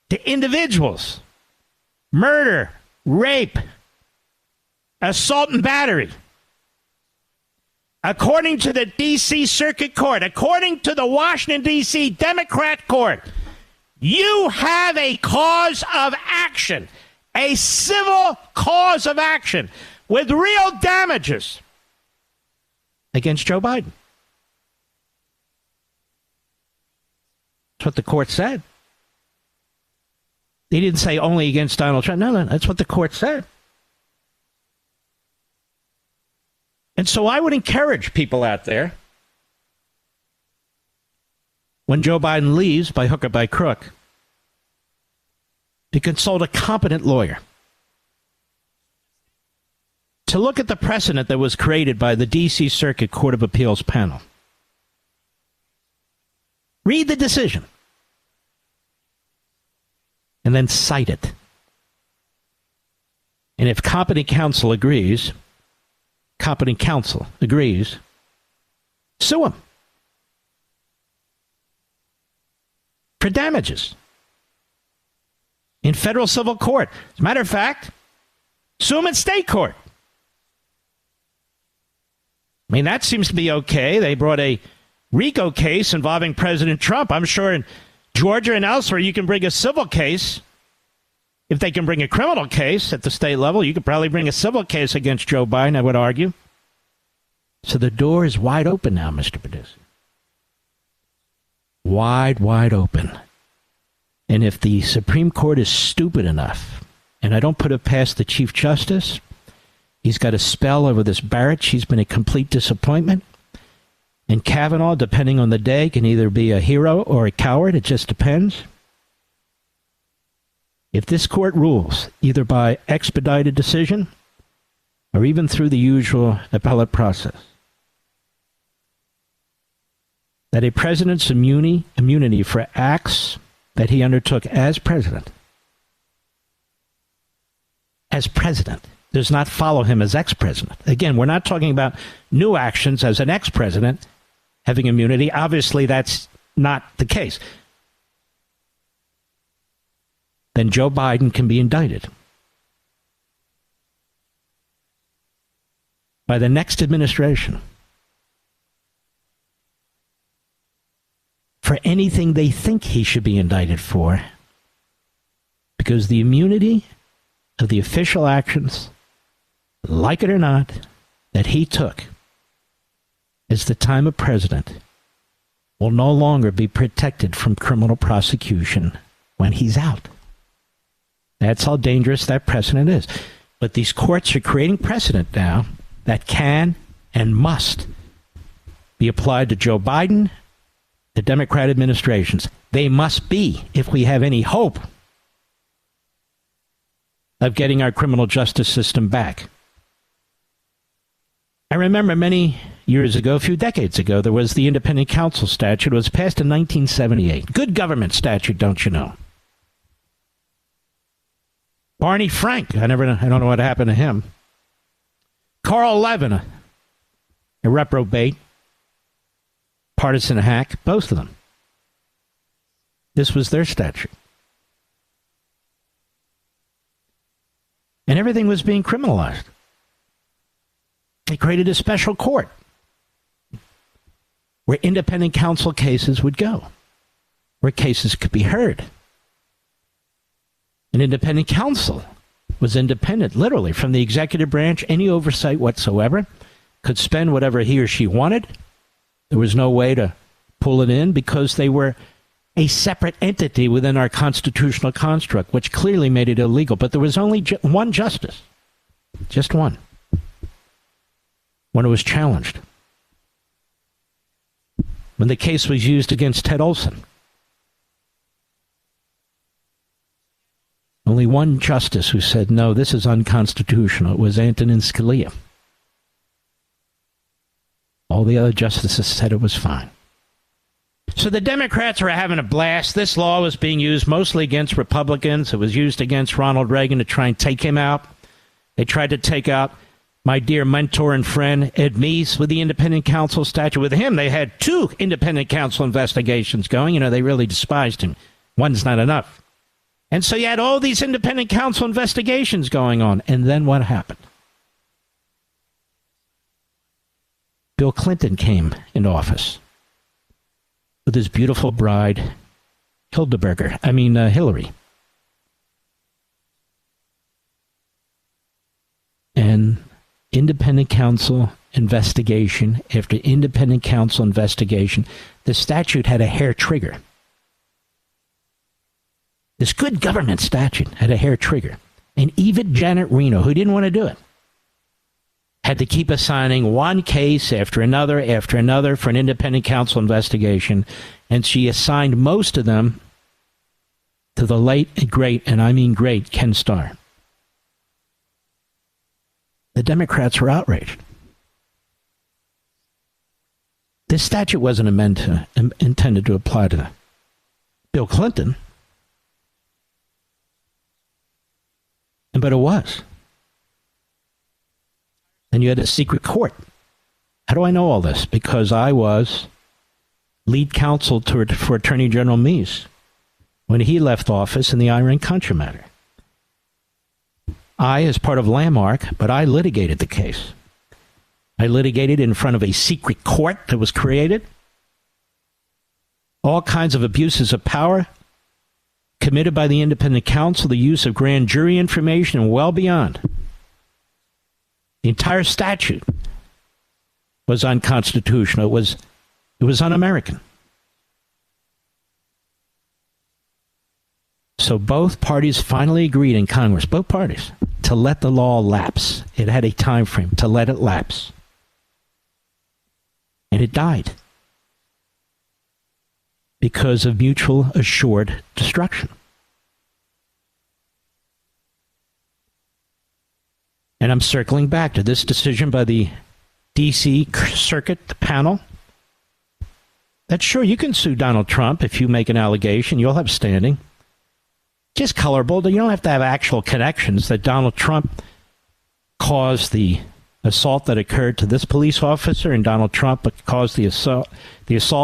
to individuals, murder, rape, assault and battery. According to the D.C. Circuit Court, according to the Washington, D.C. Democrat Court, you have a cause of action, a civil cause of action with real damages against Joe Biden. That's what the court said. They didn't say only against Donald Trump. No, that's what the court said. And so I would encourage people out there, when Joe Biden leaves, by hook or by crook, to consult a competent lawyer, to look at the precedent that was created by the D.C. Circuit Court of Appeals panel. Read the decision. And then cite it. And if competent counsel agrees, sue him for damages in federal civil court. As a matter of fact, sue him in state court. I mean, that seems to be okay. They brought a RICO case involving President Trump. I'm sure in Georgia and elsewhere you can bring a civil case. If they can bring a criminal case at the state level, you could probably bring a civil case against Joe Biden, I would argue. So the door is wide open now, Mr. Producer. wide, wide open. And if the Supreme Court is stupid enough, and I don't put it past the Chief Justice, he's got a spell over this Barrett. She's been a complete disappointment. And Kavanaugh, depending on the day, can either be a hero or a coward. It just depends. If this court rules, either by expedited decision or even through the usual appellate process, that a president's immunity for acts that he undertook as president does not follow him as ex-president. Again, we're not talking about new actions as an ex-president having immunity. Obviously, that's not the case. Then Joe Biden can be indicted by the next administration for anything they think he should be indicted for, because the immunity of the official actions, like it or not, that he took as the time of president will no longer be protected from criminal prosecution when he's out. That's how dangerous that precedent is. But these courts are creating precedent now that can and must be applied to Joe Biden, the Democrat administrations. They must be, if we have any hope of getting our criminal justice system back. I remember many years ago, a few decades ago, there was the independent counsel statute. It was passed in 1978. Good government statute, don't you know? Barney Frank, I don't know what happened to him. Carl Levin, a reprobate, partisan hack, both of them. This was their statute. And everything was being criminalized. They created a special court where independent counsel cases would go, where cases could be heard. An independent counsel was independent, literally, from the executive branch, any oversight whatsoever, could spend whatever he or she wanted. There was no way to pull it in because they were a separate entity within our constitutional construct, which clearly made it illegal. But there was only one justice, just one, when it was challenged. When the case was used against Ted Olson, only one justice who said, no, this is unconstitutional. It was Antonin Scalia. All the other justices said it was fine. So the Democrats were having a blast. This law was being used mostly against Republicans. It was used against Ronald Reagan to try and take him out. They tried to take out my dear mentor and friend, Ed Meese, with the independent counsel statute. With him, they had 2 independent counsel investigations going. You know, they really despised him. One's not enough. And so you had all these independent counsel investigations going on. And then what happened? Bill Clinton came into office with his beautiful bride, Hillary. And independent counsel investigation after independent counsel investigation, the statute had a hair trigger. This good government statute had a hair trigger. And even Janet Reno, who didn't want to do it, had to keep assigning one case after another for an independent counsel investigation. And she assigned most of them to the late, great, and I mean great, Ken Starr. The Democrats were outraged. This statute wasn't intended to apply to Bill Clinton. But it was. And you had a secret court. How do I know all this? Because I was lead counsel for Attorney General Meese when he left office in the Iran-Contra matter. I, as part of Landmark, but I litigated the case. I litigated in front of a secret court that was created. All kinds of abuses of power committed by the independent counsel, the use of grand jury information, and well beyond. The entire statute was unconstitutional. It was un-American. So both parties finally agreed in Congress, both parties, to let the law lapse. It had a time frame to let it lapse. And it died because of mutual assured destruction. And I'm circling back to this decision by the D.C. Circuit panel. That sure, you can sue Donald Trump if you make an allegation. You'll have standing. Just colorable. You don't have to have actual connections that Donald Trump caused the assault that occurred to this police officer, and Donald Trump caused the assault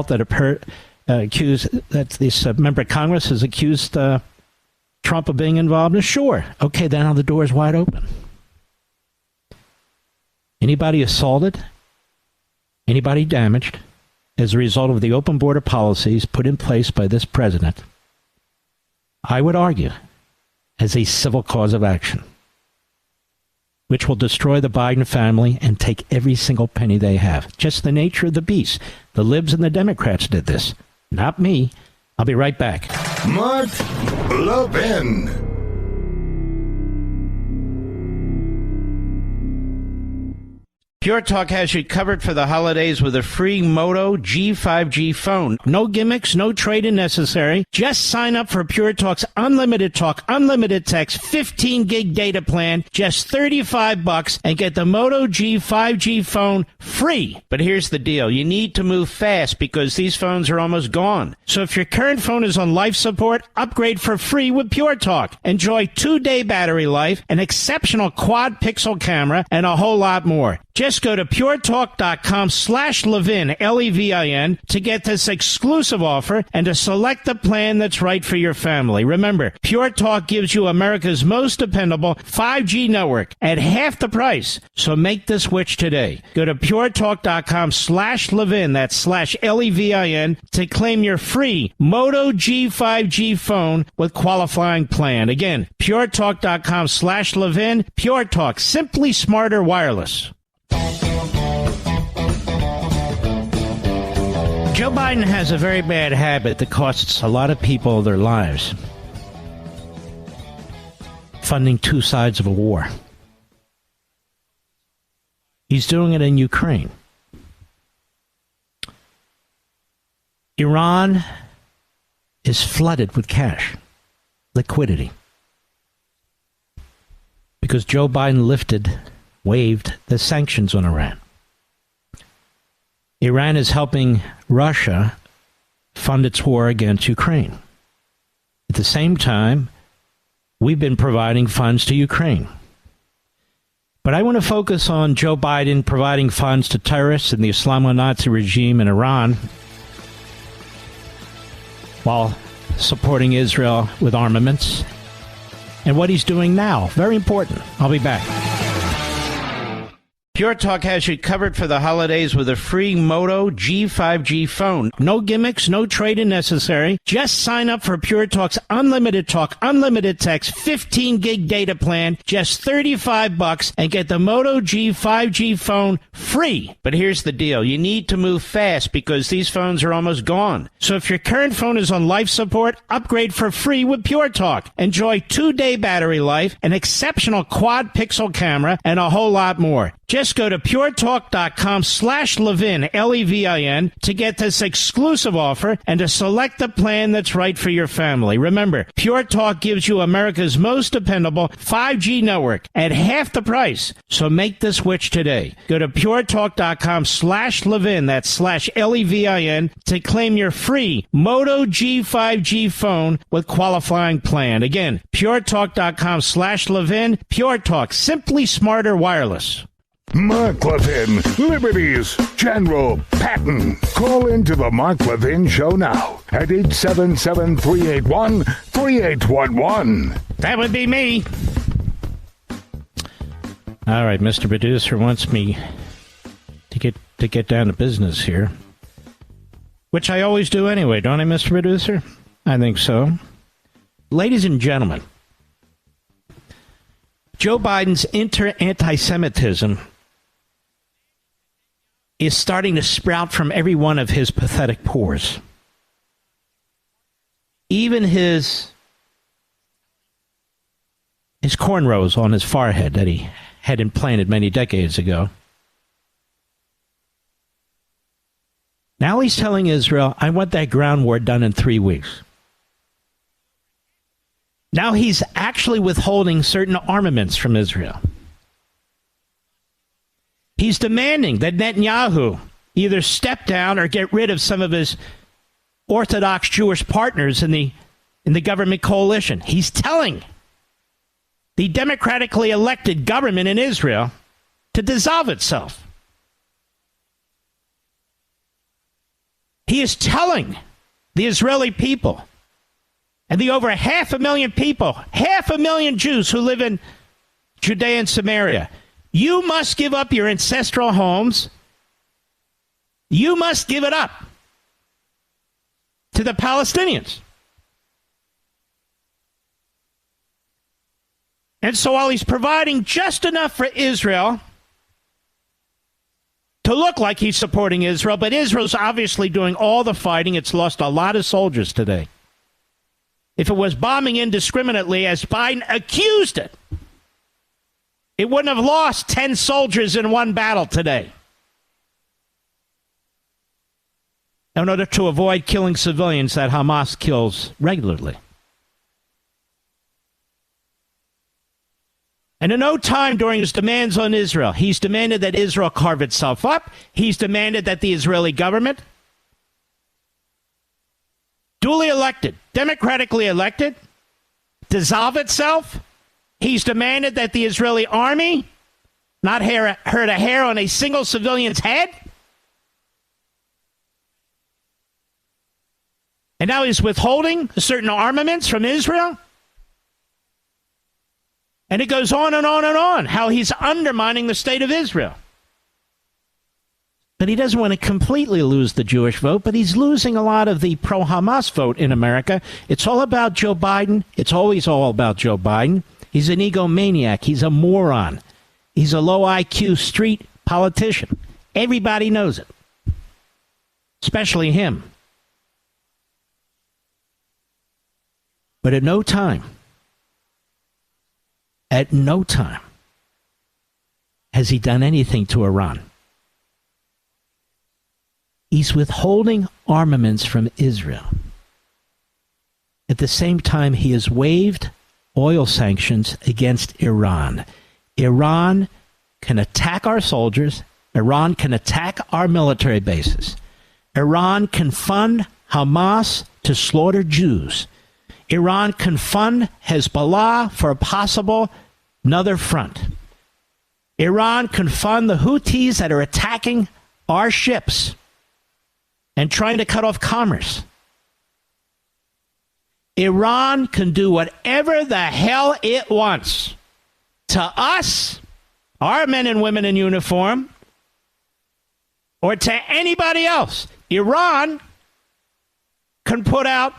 that occurred, that this member of Congress has accused Trump of being involved in. Sure. Okay, then now the door is wide open. Anybody assaulted, anybody damaged as a result of the open border policies put in place by this president, I would argue, as a civil cause of action, which will destroy the Biden family and take every single penny they have. Just the nature of the beast. The libs and the Democrats did this, not me. I'll be right back. Mark Levin. Pure Talk has you covered for the holidays with a free Moto G5G phone. No gimmicks, no trade-in necessary. Just sign up for Pure Talk's unlimited talk, unlimited text, 15 gig data plan, just $35, and get the Moto G5G phone free. But here's the deal. You need to move fast because these phones are almost gone. So if your current phone is on life support, upgrade for free with Pure Talk. Enjoy 2-day battery life, an exceptional quad pixel camera, and a whole lot more. Just go to puretalk.com/Levin, Levin, to get this exclusive offer and to select the plan that's right for your family. Remember, Pure Talk gives you America's most dependable 5G network at half the price. So make the switch today. Go to puretalk.com/Levin, that's /Levin, to claim your free Moto G5G phone with qualifying plan. Again, puretalk.com/Levin. Pure Talk, simply smarter wireless. Joe Biden has a very bad habit that costs a lot of people their lives. Funding two sides of a war. He's doing it in Ukraine. Iran is flooded with cash, liquidity, because Joe Biden waived the sanctions on Iran. Iran is helping Russia fund its war against Ukraine. At the same time, we've been providing funds to Ukraine. But I want to focus on Joe Biden providing funds to terrorists and the Islamo-Nazi regime in Iran while supporting Israel with armaments, and what he's doing now. Very important. I'll be back. Pure Talk has you covered for the holidays with a free Moto G5G phone. No gimmicks, no trade-in necessary. Just sign up for Pure Talk's unlimited talk, unlimited text, 15 gig data plan, just $35, and get the Moto G5G phone free. But here's the deal. You need to move fast because these phones are almost gone. So if your current phone is on life support, upgrade for free with Pure Talk. Enjoy 2-day battery life, an exceptional quad pixel camera, and a whole lot more. Just go to puretalk.com/Levin, Levin, to get this exclusive offer and to select the plan that's right for your family. Remember, Pure Talk gives you America's most dependable 5G network at half the price. So make the switch today. Go to puretalk.com/Levin, that's /Levin, to claim your free Moto G5G phone with qualifying plan. Again, puretalk.com/Levin. Pure Talk, simply smarter wireless. Mark Levin, Liberty's General Patton. Call into the Mark Levin Show now at 877-381-3811. That would be me. All right, Mr. Producer wants me to get down to business here, which I always do anyway, don't I, Mr. Producer? I think so. Ladies and gentlemen, Joe Biden's anti-Semitism is starting to sprout from every one of his pathetic pores. Even his his cornrows on his forehead that he had implanted many decades ago. Now he's telling Israel, I want that ground war done in 3 weeks. Now he's actually withholding certain armaments from Israel. He's demanding that Netanyahu either step down or get rid of some of his Orthodox Jewish partners in the government coalition. He's telling the democratically elected government in Israel to dissolve itself. He is telling the Israeli people and the over 500,000 people, 500,000 Jews who live in Judea and Samaria, you must give up your ancestral homes. You must give it up to the Palestinians. And so while he's providing just enough for Israel to look like he's supporting Israel, but Israel's obviously doing all the fighting. It's lost a lot of soldiers today. If it was bombing indiscriminately, as Biden accused it, it wouldn't have lost 10 soldiers in one battle today. In order to avoid killing civilians that Hamas kills regularly. And in no time during his demands on Israel, he's demanded that Israel carve itself up. He's demanded that the Israeli government, duly elected, democratically elected, dissolve itself. He's demanded that the Israeli army not hurt a hair on a single civilian's head. And now he's withholding certain armaments from Israel. And it goes on and on and on, how he's undermining the state of Israel. But he doesn't want to completely lose the Jewish vote, but he's losing a lot of the pro-Hamas vote in America. It's all about Joe Biden. It's always all about Joe Biden. He's an egomaniac. He's a moron. He's a low IQ street politician. Everybody knows it, especially him. But at no time has he done anything to Iran. He's withholding armaments from Israel. At the same time, he has waived oil sanctions against Iran. Iran can attack our soldiers. Iran can attack our military bases. Iran can fund Hamas to slaughter Jews. Iran can fund Hezbollah for a possible another front. Iran can fund the Houthis that are attacking our ships and trying to cut off commerce. Iran can do whatever the hell it wants to us, our men and women in uniform, or to anybody else. Iran can put out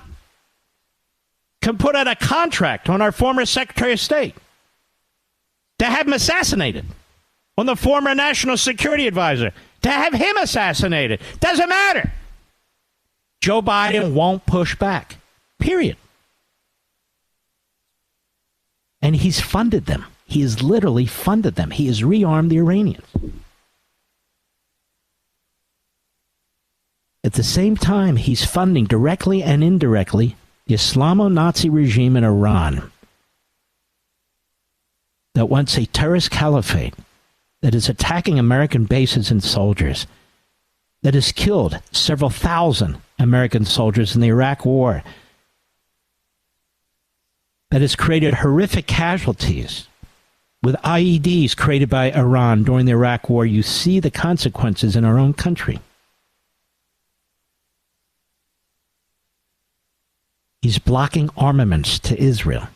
a contract on our former Secretary of State to have him assassinated, on the former National Security Advisor to have him assassinated. Doesn't matter. Joe Biden won't push back. Period. And he's funded them. He has literally funded them. He has rearmed the Iranians. At the same time, he's funding directly and indirectly the Islamo-Nazi regime in Iran that wants a terrorist caliphate that is attacking American bases and soldiers, that has killed several thousand American soldiers in the Iraq War, that has created horrific casualties with IEDs created by Iran during the Iraq War. You see the consequences in our own country. He's blocking armaments to Israel.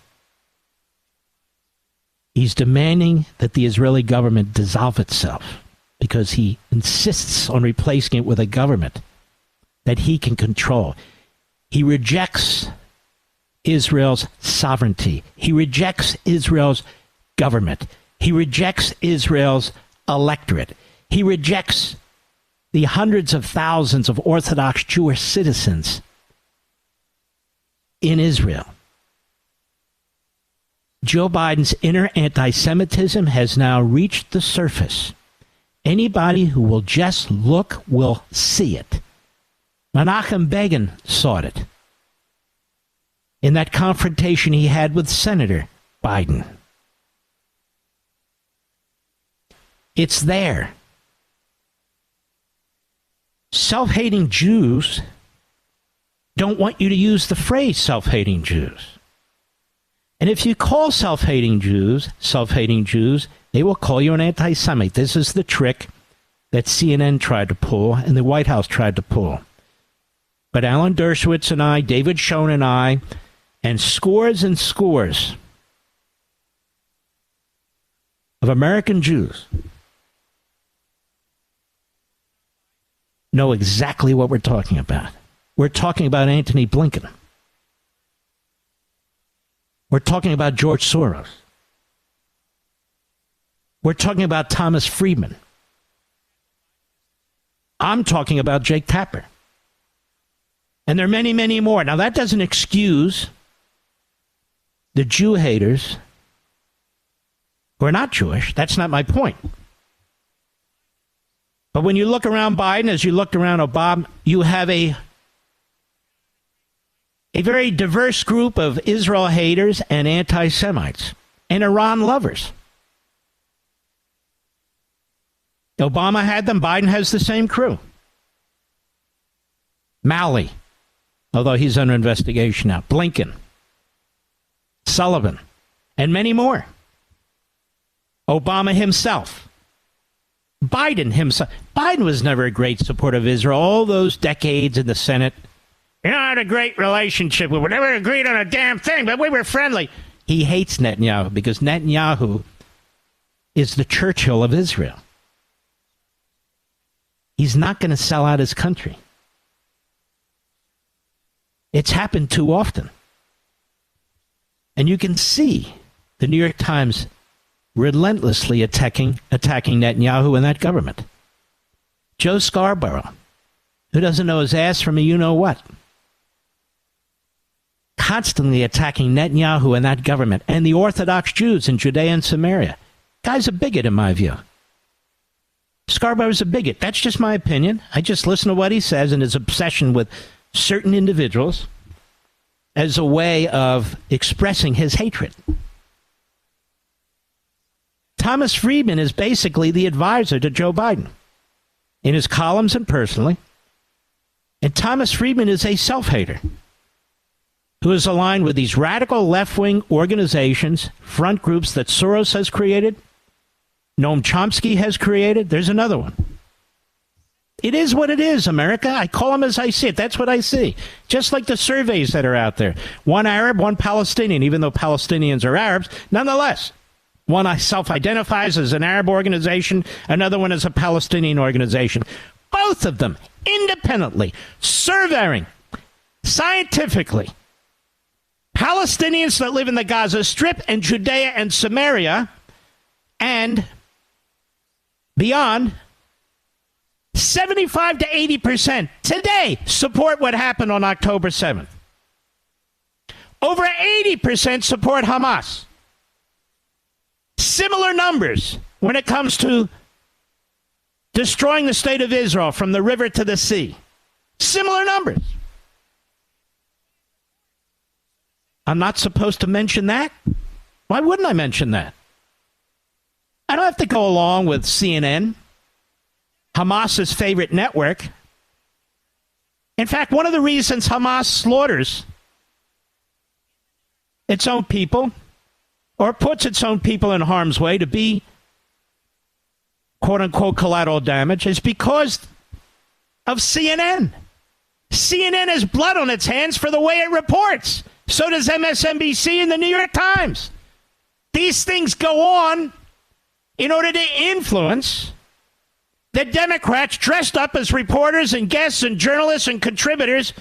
He's demanding that the Israeli government dissolve itself because he insists on replacing it with a government that he can control. He rejects Israel's sovereignty. He rejects Israel's government. He rejects Israel's electorate. He rejects the hundreds of thousands of Orthodox Jewish citizens in Israel. Joe Biden's inner anti-Semitism has now reached the surface. Anybody who will just look will see it. Menachem Begin saw it in that confrontation he had with Senator Biden. It's there. Self-hating Jews don't want you to use the phrase self-hating Jews. And if you call self-hating Jews, they will call you an anti-Semite. This is the trick that CNN tried to pull and the White House tried to pull. But Alan Dershowitz and I, David Schoen and I, and scores of American Jews know exactly what we're talking about. We're talking about Antony Blinken. We're talking about George Soros. We're talking about Thomas Friedman. I'm talking about Jake Tapper. And there are many, many more. Now, that doesn't excuse the Jew haters who are not Jewish. That's not my point. But when you look around Biden, as you looked around Obama, you have a very diverse group of Israel haters and anti-Semites and Iran lovers. Obama had them. Biden has the same crew. Malley, although he's under investigation now. Blinken, Sullivan, and many more. Obama himself. Biden himself. Biden was never a great supporter of Israel. All those decades in the Senate. You know, I had a great relationship. We never agreed on a damn thing, but we were friendly. He hates Netanyahu because Netanyahu is the Churchill of Israel. He's not going to sell out his country. It's happened too often. And you can see the New York Times relentlessly attacking Netanyahu and that government. Joe Scarborough, who doesn't know his ass from a you-know-what, constantly attacking Netanyahu and that government and the Orthodox Jews in Judea and Samaria. Guy's a bigot, in my view. Scarborough's a bigot. That's just my opinion. I just listen to what he says and his obsession with certain individuals as a way of expressing his hatred. Thomas Friedman is basically the advisor to Joe Biden in his columns and personally. And Thomas Friedman is a self-hater who is aligned with these radical left-wing organizations, front groups that Soros has created, Noam Chomsky has created. There's another one. It is what it is, America. I call them as I see it. That's what I see. Just like the surveys that are out there. One Arab, one Palestinian, even though Palestinians are Arabs. Nonetheless, one self-identifies as an Arab organization, another one as a Palestinian organization. Both of them independently, surveying scientifically Palestinians that live in the Gaza Strip and Judea and Samaria and beyond, 75 to 80% today support what happened on October 7th. Over 80% support Hamas. Similar numbers when it comes to destroying the state of Israel from the river to the sea. Similar numbers. I'm not supposed to mention that? Why wouldn't I mention that? I don't have to go along with CNN, Hamas's favorite network. In fact, one of the reasons Hamas slaughters its own people or puts its own people in harm's way to be, quote-unquote, collateral damage is because of CNN. CNN has blood on its hands for the way it reports. So does MSNBC and the New York Times. These things go on in order to influence the Democrats dressed up as reporters and guests and journalists and contributors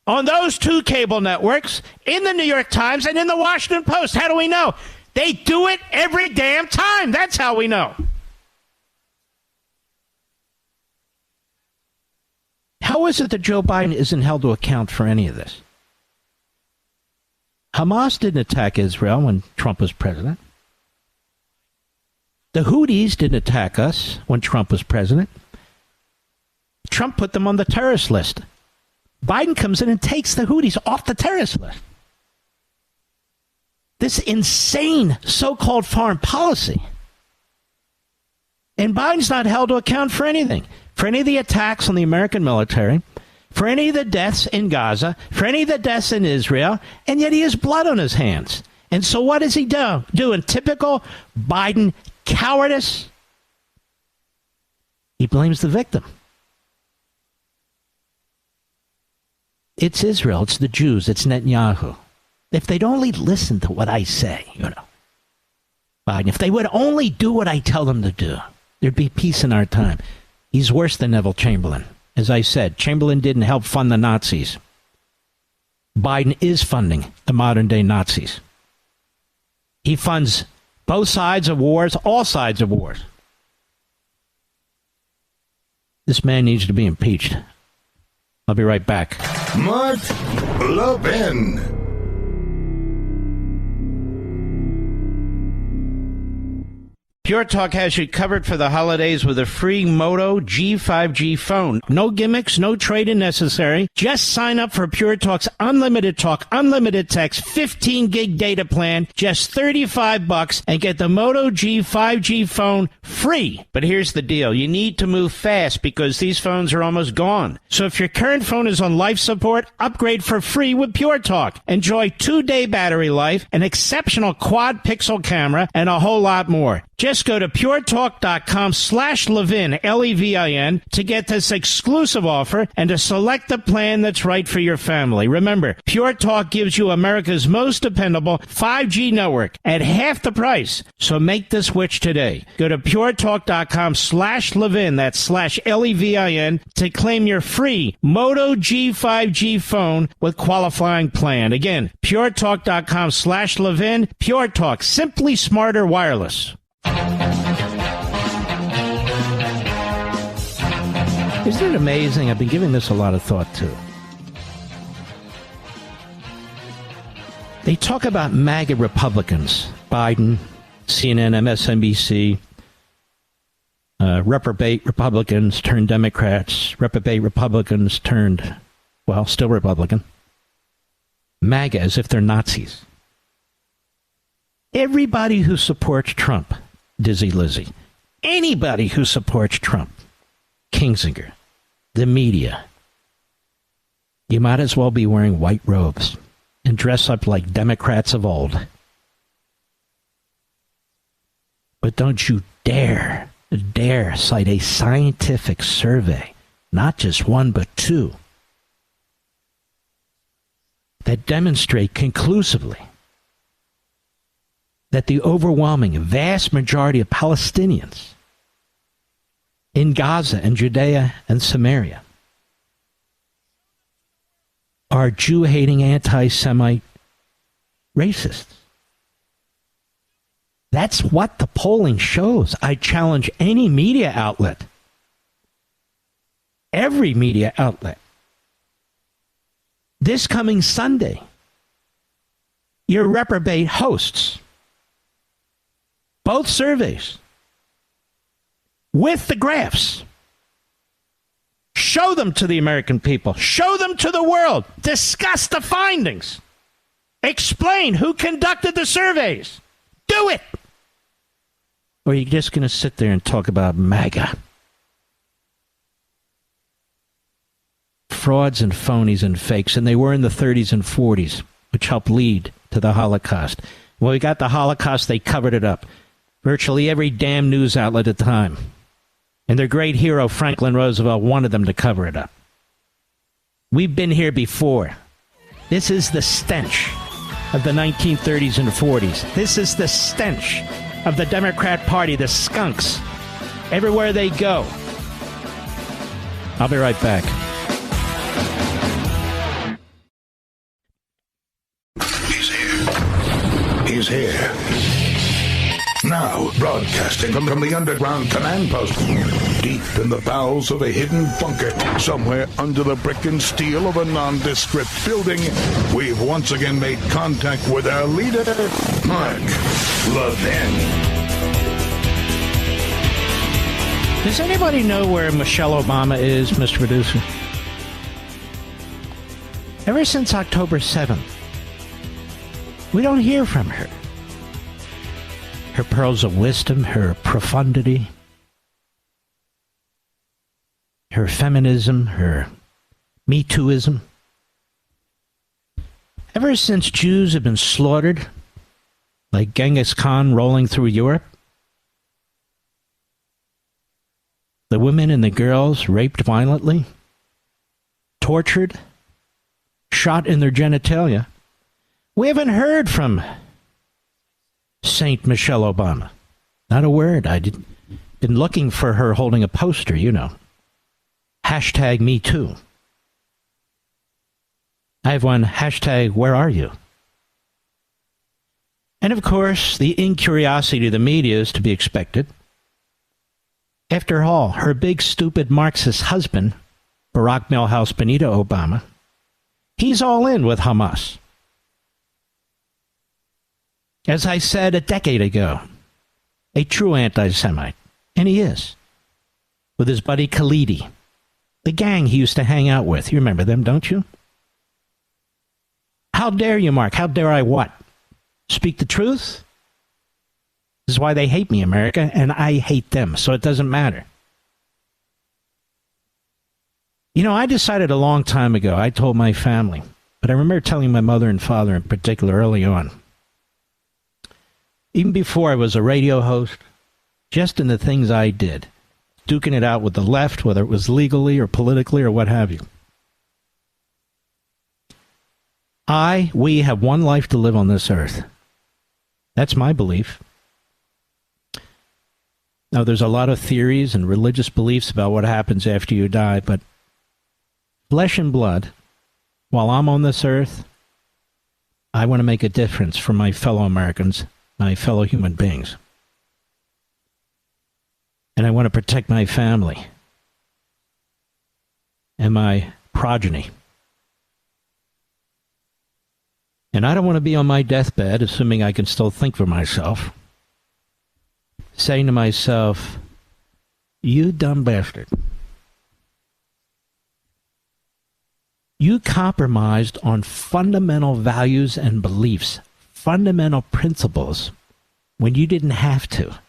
on those two cable networks, in the New York Times and in the Washington Post. How do we know? They do it every damn time. That's how we know. How is it that Joe Biden isn't held to account for any of this? Hamas didn't attack Israel when Trump was president. The Houthis didn't attack us when Trump was president. Trump put them on the terrorist list. Biden comes in and takes the Houthis off the terrorist list. This insane so-called foreign policy. And Biden's not held to account for anything. For any of the attacks on the American military, for any of the deaths in Gaza, for any of the deaths in Israel, and yet he has blood on his hands. And so what does he do in typical Biden cowardice? He blames the victim. It's Israel, it's the Jews, it's Netanyahu. If they'd only listen to what I say, Biden, if they would only do what I tell them to do, there'd be peace in our time. He's worse than Neville Chamberlain. As I said, Chamberlain didn't help fund the Nazis. Biden is funding the modern-day Nazis. He funds both sides of wars, all sides of wars. This man needs to be impeached. I'll be right back. Mark Levin. Pure Talk has you covered for the holidays with a free Moto G5G phone. No gimmicks, no trade-in necessary. Just sign up for Pure Talk's unlimited talk, unlimited text, 15 gig data plan, just $35, and get the Moto G5G phone free. But here's the deal. You need to move fast because these phones are almost gone. So if your current phone is on life support, upgrade for free with Pure Talk. Enjoy 2-day battery life, an exceptional quad pixel camera, and a whole lot more. Just go to puretalk.com/Levin, Levin, to get this exclusive offer and to select the plan that's right for your family. Remember, Pure Talk gives you America's most dependable 5G network at half the price. So make the switch today. Go to puretalk.com/Levin, that's /Levin, to claim your free Moto G5G phone with qualifying plan. Again, puretalk.com/Levin. Pure Talk, simply smarter wireless. Isn't it amazing? I've been giving this a lot of thought, too. They talk about MAGA Republicans. Biden, CNN, MSNBC, reprobate Republicans turned Democrats, reprobate Republicans turned, well, still Republican. MAGA as if they're Nazis. Everybody who supports Trump, Dizzy Lizzie, anybody who supports Trump, Kingsinger, the media, you might as well be wearing white robes and dress up like Democrats of old. But don't you dare cite a scientific survey, not just one but two, that demonstrate conclusively that the overwhelming, vast majority of Palestinians in Gaza and Judea and Samaria are Jew-hating, anti-Semite racists. That's what the polling shows. I challenge any media outlet, every media outlet, this coming Sunday, your reprobate hosts, both surveys, with the graphs. Show them to the American people. Show them to the world. Discuss the findings. Explain who conducted the surveys. Do it. Or are you just going to sit there and talk about MAGA? Frauds and phonies and fakes, and they were in the 30s and 40s, which helped lead to the Holocaust. When we got the Holocaust, they covered it up. Virtually every damn news outlet at the time. And their great hero, Franklin Roosevelt, wanted them to cover it up. We've been here before. This is the stench of the 1930s and 40s. This is the stench of the Democrat Party, the skunks. Everywhere they go. I'll be right back. He's here. Now, broadcasting from the underground command post, deep in the bowels of a hidden bunker, somewhere under the brick and steel of a nondescript building, we've once again made contact with our leader, Mark Levin. Does anybody know where Michelle Obama is, Mr. Producer? Ever since October 7th, we don't hear from her. Her pearls of wisdom, her profundity, her feminism, her Me Tooism. Ever since Jews have been slaughtered, like Genghis Khan rolling through Europe, the women and the girls raped violently, tortured, shot in their genitalia, we haven't heard from Saint Michelle Obama. Not a word. I've been looking for her holding a poster, you know. Hashtag Me Too. I have one, hashtag Where Are You? And of course, the incuriosity of the media is to be expected. After all, her big stupid Marxist husband, Barack Milhouse Benito Obama, he's all in with Hamas. As I said a decade ago, a true anti-Semite. And he is. With his buddy Khalidi. The gang he used to hang out with. You remember them, don't you? How dare you, Mark? How dare I what? Speak the truth? This is why they hate me, America, and I hate them, so it doesn't matter. You know, I decided a long time ago, I told my family, but I remember telling my mother and father in particular early on, even before I was a radio host, just in the things I did, duking it out with the left, whether it was legally or politically or what have you. We have one life to live on this earth. That's my belief. Now, there's a lot of theories and religious beliefs about what happens after you die, but flesh and blood, while I'm on this earth, I want to make a difference for my fellow Americans, my fellow human beings. And I want to protect my family and my progeny. And I don't want to be on my deathbed, assuming I can still think for myself, saying to myself, you dumb bastard. You compromised on fundamental values and beliefs, fundamental principles, when you didn't have to.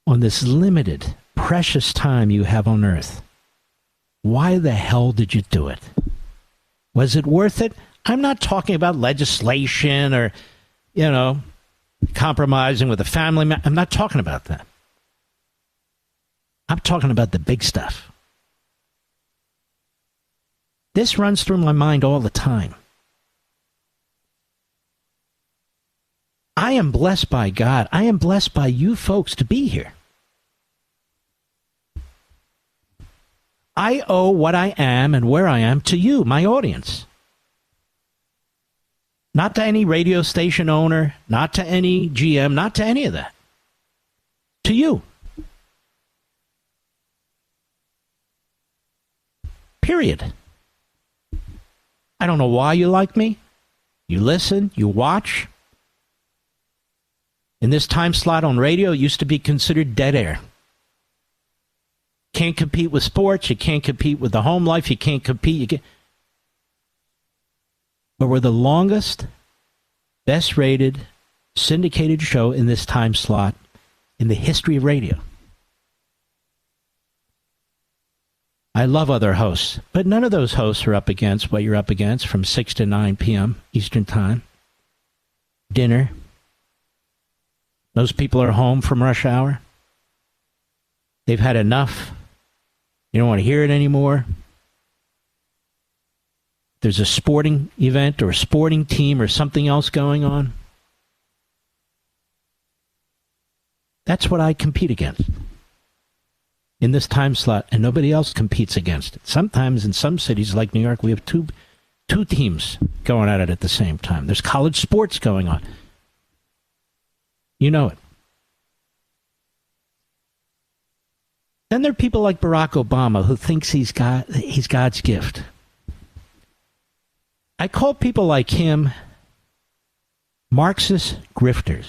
On this limited, precious time you have on earth. Why the hell did you do it? Was it worth it? I'm not talking about legislation or, compromising with a family member. I'm not talking about that. I'm talking about the big stuff. This runs through my mind all the time. I am blessed by God. I am blessed by you folks to be here. I owe what I am and where I am to you, my audience. Not to any radio station owner, not to any GM, not to any of that. To you. Period. I don't know why you like me. You listen, you watch. In this time slot on radio, it used to be considered dead air. Can't compete with sports. You can't compete with the home life. You can't compete. But we're the longest, best rated, syndicated show in this time slot in the history of radio. I love other hosts, but none of those hosts are up against what you're up against from 6 to 9 p.m. Eastern Time. Dinner. Those people are home from rush hour. They've had enough. You don't want to hear it anymore. There's a sporting event or a sporting team or something else going on. That's what I compete against in this time slot, and nobody else competes against it. Sometimes in some cities like New York, we have two teams going at it at the same time. There's college sports going on. You know it. Then there are people like Barack Obama who thinks he's God's gift. I call people like him Marxist grifters.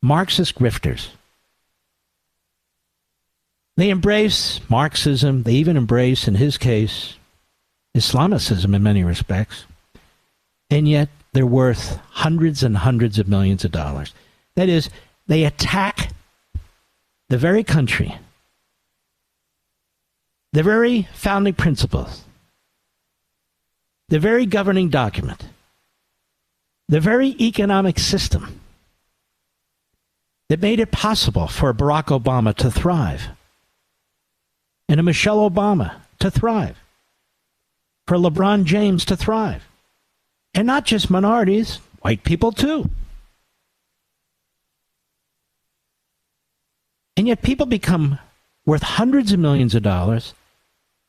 Marxist grifters. They embrace Marxism. They even embrace, in his case, Islamicism in many respects. And yet they're worth hundreds and hundreds of millions of dollars. That is, they attack the very country, the very founding principles, the very governing document, the very economic system that made it possible for Barack Obama to thrive and a Michelle Obama to thrive, for LeBron James to thrive. And not just minorities, white people too. And yet people become worth hundreds of millions of dollars.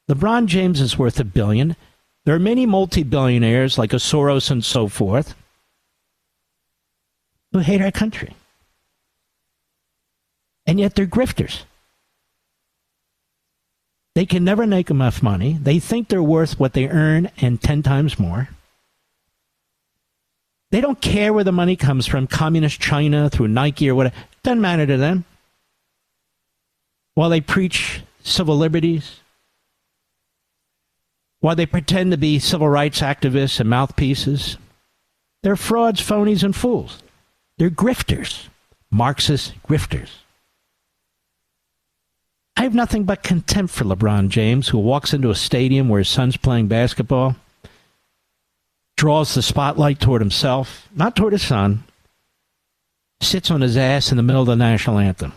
LeBron James is worth $1 billion. There are many multi-billionaires like a Soros and so forth who hate our country. And yet they're grifters. They can never make enough money. They think they're worth what they earn and 10 times more. They don't care where the money comes from, communist China, through Nike or whatever. Doesn't matter to them. While they preach civil liberties, while they pretend to be civil rights activists and mouthpieces, they're frauds, phonies, and fools. They're grifters, Marxist grifters. I have nothing but contempt for LeBron James, who walks into a stadium where his son's playing basketball, draws the spotlight toward himself, not toward his son, sits on his ass in the middle of the national anthem.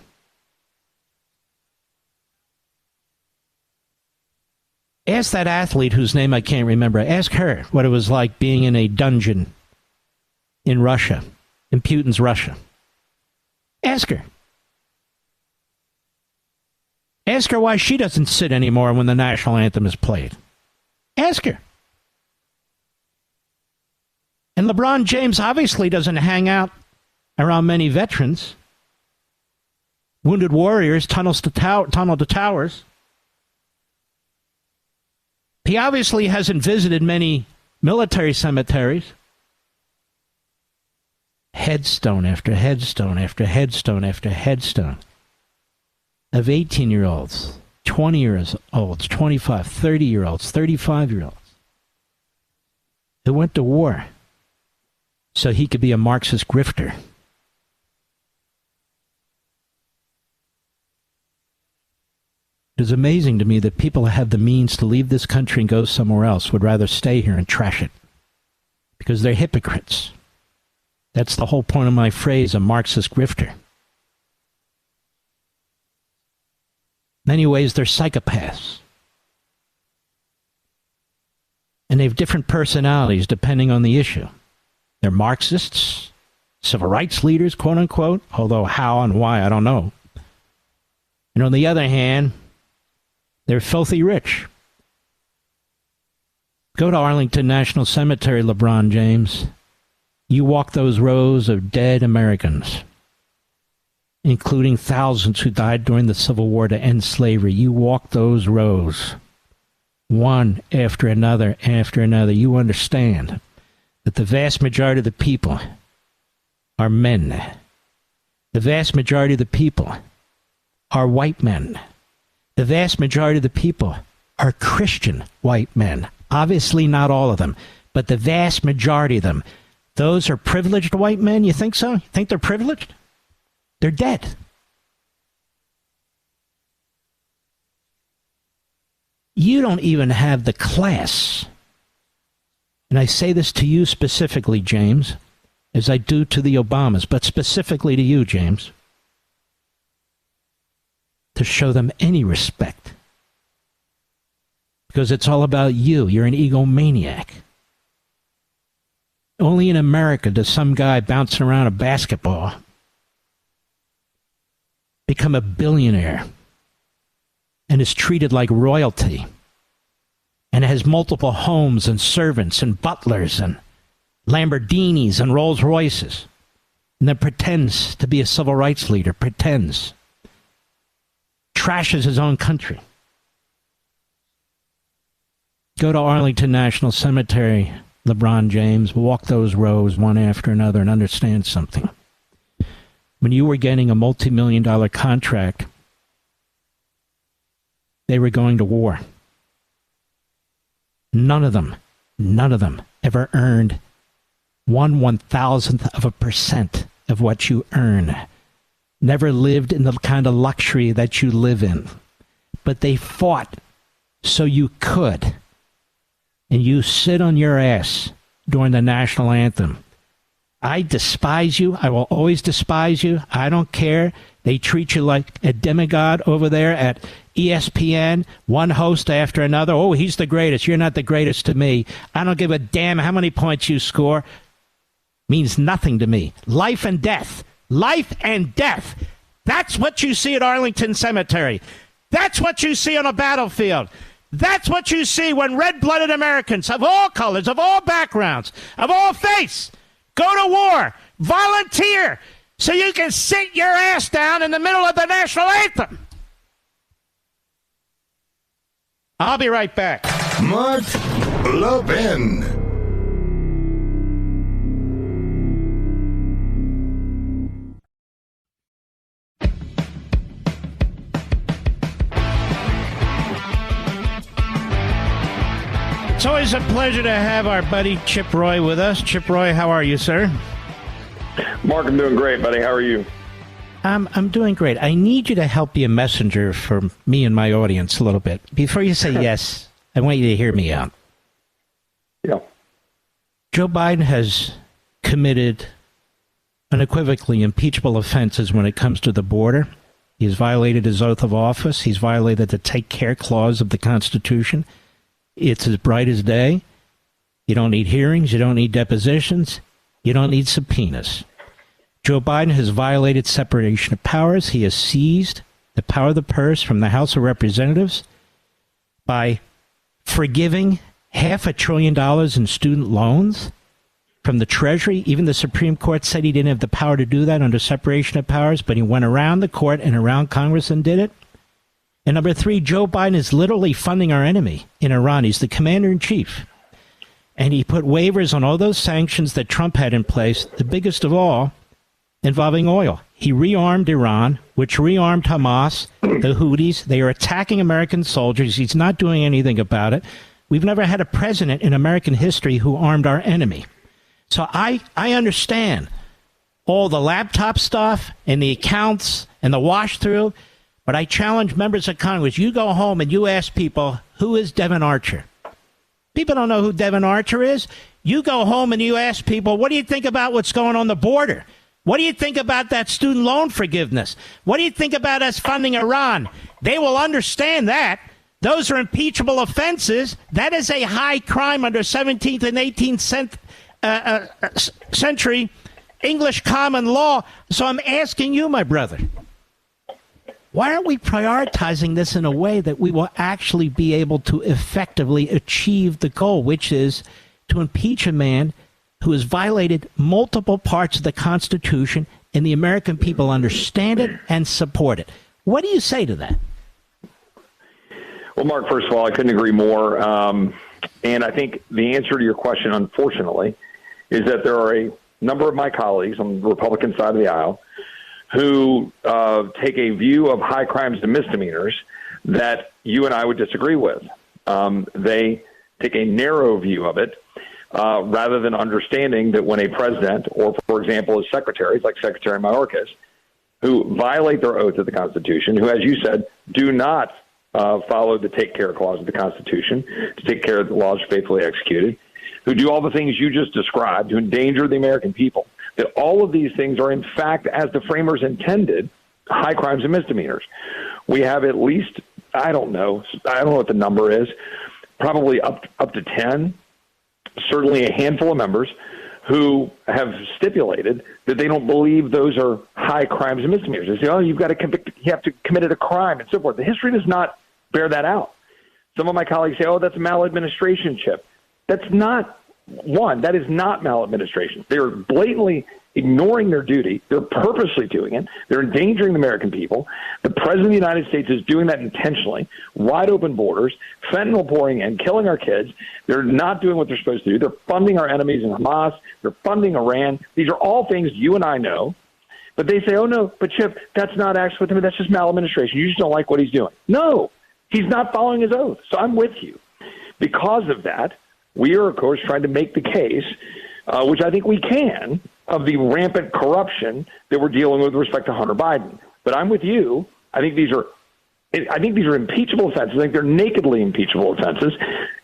Ask that athlete whose name I can't remember. Ask her what it was like being in a dungeon in Russia, in Putin's Russia. Ask her. Ask her why she doesn't sit anymore when the national anthem is played. Ask her. And LeBron James obviously doesn't hang out around many veterans, wounded warriors, tunnel to towers. He obviously hasn't visited many military cemeteries. Headstone after headstone after headstone after headstone of 18-year-olds, 20-year-olds, 25, 30-year-olds, 35-year-olds who went to war so he could be a Marxist grifter. It is amazing to me that people who have the means to leave this country and go somewhere else would rather stay here and trash it, because they're hypocrites. That's the whole point of my phrase, a Marxist grifter. In many ways, they're psychopaths. And they have different personalities depending on the issue. They're Marxists, civil rights leaders, quote unquote, although how and why, I don't know. And on the other hand, they're filthy rich. Go to Arlington National Cemetery, LeBron James. You walk those rows of dead Americans, including thousands who died during the Civil War to end slavery. You walk those rows, one after another after another. You understand that the vast majority of the people are men. The vast majority of the people are white men. The vast majority of the people are Christian white men. Obviously not all of them, but the vast majority of them. Those are privileged white men? You think so? You think they're privileged? They're dead. You don't even have the class. And I say this to you specifically, James, as I do to the Obamas, but specifically to you, James, to show them any respect. Because it's all about you. You're an egomaniac. Only in America does some guy bouncing around a basketball become a billionaire and is treated like royalty and has multiple homes and servants and butlers and Lamborghinis and Rolls Royces. and then pretends to be a civil rights leader, pretends. Trashes his own country. Go to Arlington National Cemetery, LeBron James, walk those rows one after another and understand something. When you were getting a multi-million-dollar contract, they were going to war. None of them ever earned 1/1000% of what you earn. Never lived in the kind of luxury that you live in. But they fought so you could. And you sit on your ass during the national anthem. I despise you. I will always despise you. I don't care. They treat you like a demigod over there at ESPN, one host after another. Oh, he's the greatest. You're not the greatest to me. I don't give a damn how many points you score. Means nothing to me. Life and death. Life and death. That's what you see at Arlington Cemetery. That's what you see on a battlefield. That's what you see when red-blooded Americans of all colors, of all backgrounds, of all faiths, go to war, volunteer, so you can sit your ass down in the middle of the national anthem. I'll be right back. Mark Levin. It's always a pleasure to have our buddy Chip Roy with us. Chip Roy, how are you, sir? Mark, I'm doing great, buddy. How are you? I'm doing great. I need you to help be a messenger for me and my audience a little bit. Before you say yes, I want you to hear me out. Yeah. Joe Biden has committed unequivocally impeachable offenses when it comes to the border. He has violated his oath of office. He's violated the Take Care Clause of the Constitution. It's as bright as day. You don't need hearings. You don't need depositions. You don't need subpoenas. Joe Biden has violated separation of powers. He has seized the power of the purse from the House of Representatives by forgiving $500 billion in student loans from the Treasury. Even the Supreme Court said he didn't have the power to do that under separation of powers, but he went around the court and around Congress and did it. And number three, Joe Biden is literally funding our enemy in Iran. He's the commander-in-chief. And he put waivers on all those sanctions that Trump had in place, the biggest of all, involving oil. He rearmed Iran, which rearmed Hamas, the Houthis. They are attacking American soldiers. He's not doing anything about it. We've never had a president in American history who armed our enemy. So I understand all the laptop stuff and the accounts and the wash-through. But I challenge members of Congress, you go home and you ask people, who is Devin Archer? People don't know who Devin Archer is. You go home and you ask people, what do you think about what's going on the border? What do you think about that student loan forgiveness? What do you think about us funding Iran? They will understand that. Those are impeachable offenses. That is a high crime under 17th and 18th century English common law. So I'm asking you, my brother, why aren't we prioritizing this in a way that we will actually be able to effectively achieve the goal, which is to impeach a man who has violated multiple parts of the Constitution, and the American people understand it and support it? What do you say to that? Well, Mark, first of all, I couldn't agree more. And I think the answer to your question, unfortunately, is that there are a number of my colleagues on the Republican side of the aisle who take a view of high crimes and misdemeanors that you and I would disagree with. They take a narrow view of it rather than understanding that when a president or, for example, his secretaries, like Secretary Mayorkas, who violate their oath of the Constitution, who, as you said, do not follow the Take Care Clause of the Constitution to take care of the laws faithfully executed, who do all the things you just described, who endanger the American people, that all of these things are, in fact, as the framers intended, high crimes and misdemeanors. We have at least, I don't know what the number is, probably up to 10, certainly a handful of members who have stipulated that they don't believe those are high crimes and misdemeanors. They say, oh, you have to committed a crime and so forth. The history does not bear that out. Some of my colleagues say, oh, that's maladministration, Chip. That's not, one, that is not maladministration. They are blatantly ignoring their duty. They're purposely doing it. They're endangering the American people. The President of the United States is doing that intentionally. Wide open borders, fentanyl pouring in, killing our kids. They're not doing what they're supposed to do. They're funding our enemies in Hamas. They're funding Iran. These are all things you and I know. But they say, oh, no, but Chip, that's not actually, that's just maladministration. You just don't like what he's doing. No, he's not following his oath. So I'm with you. Because of that, we are, of course, trying to make the case, which I think we can, of the rampant corruption that we're dealing with respect to Hunter Biden. But I'm with you. I think these are impeachable offenses. I think they're nakedly impeachable offenses.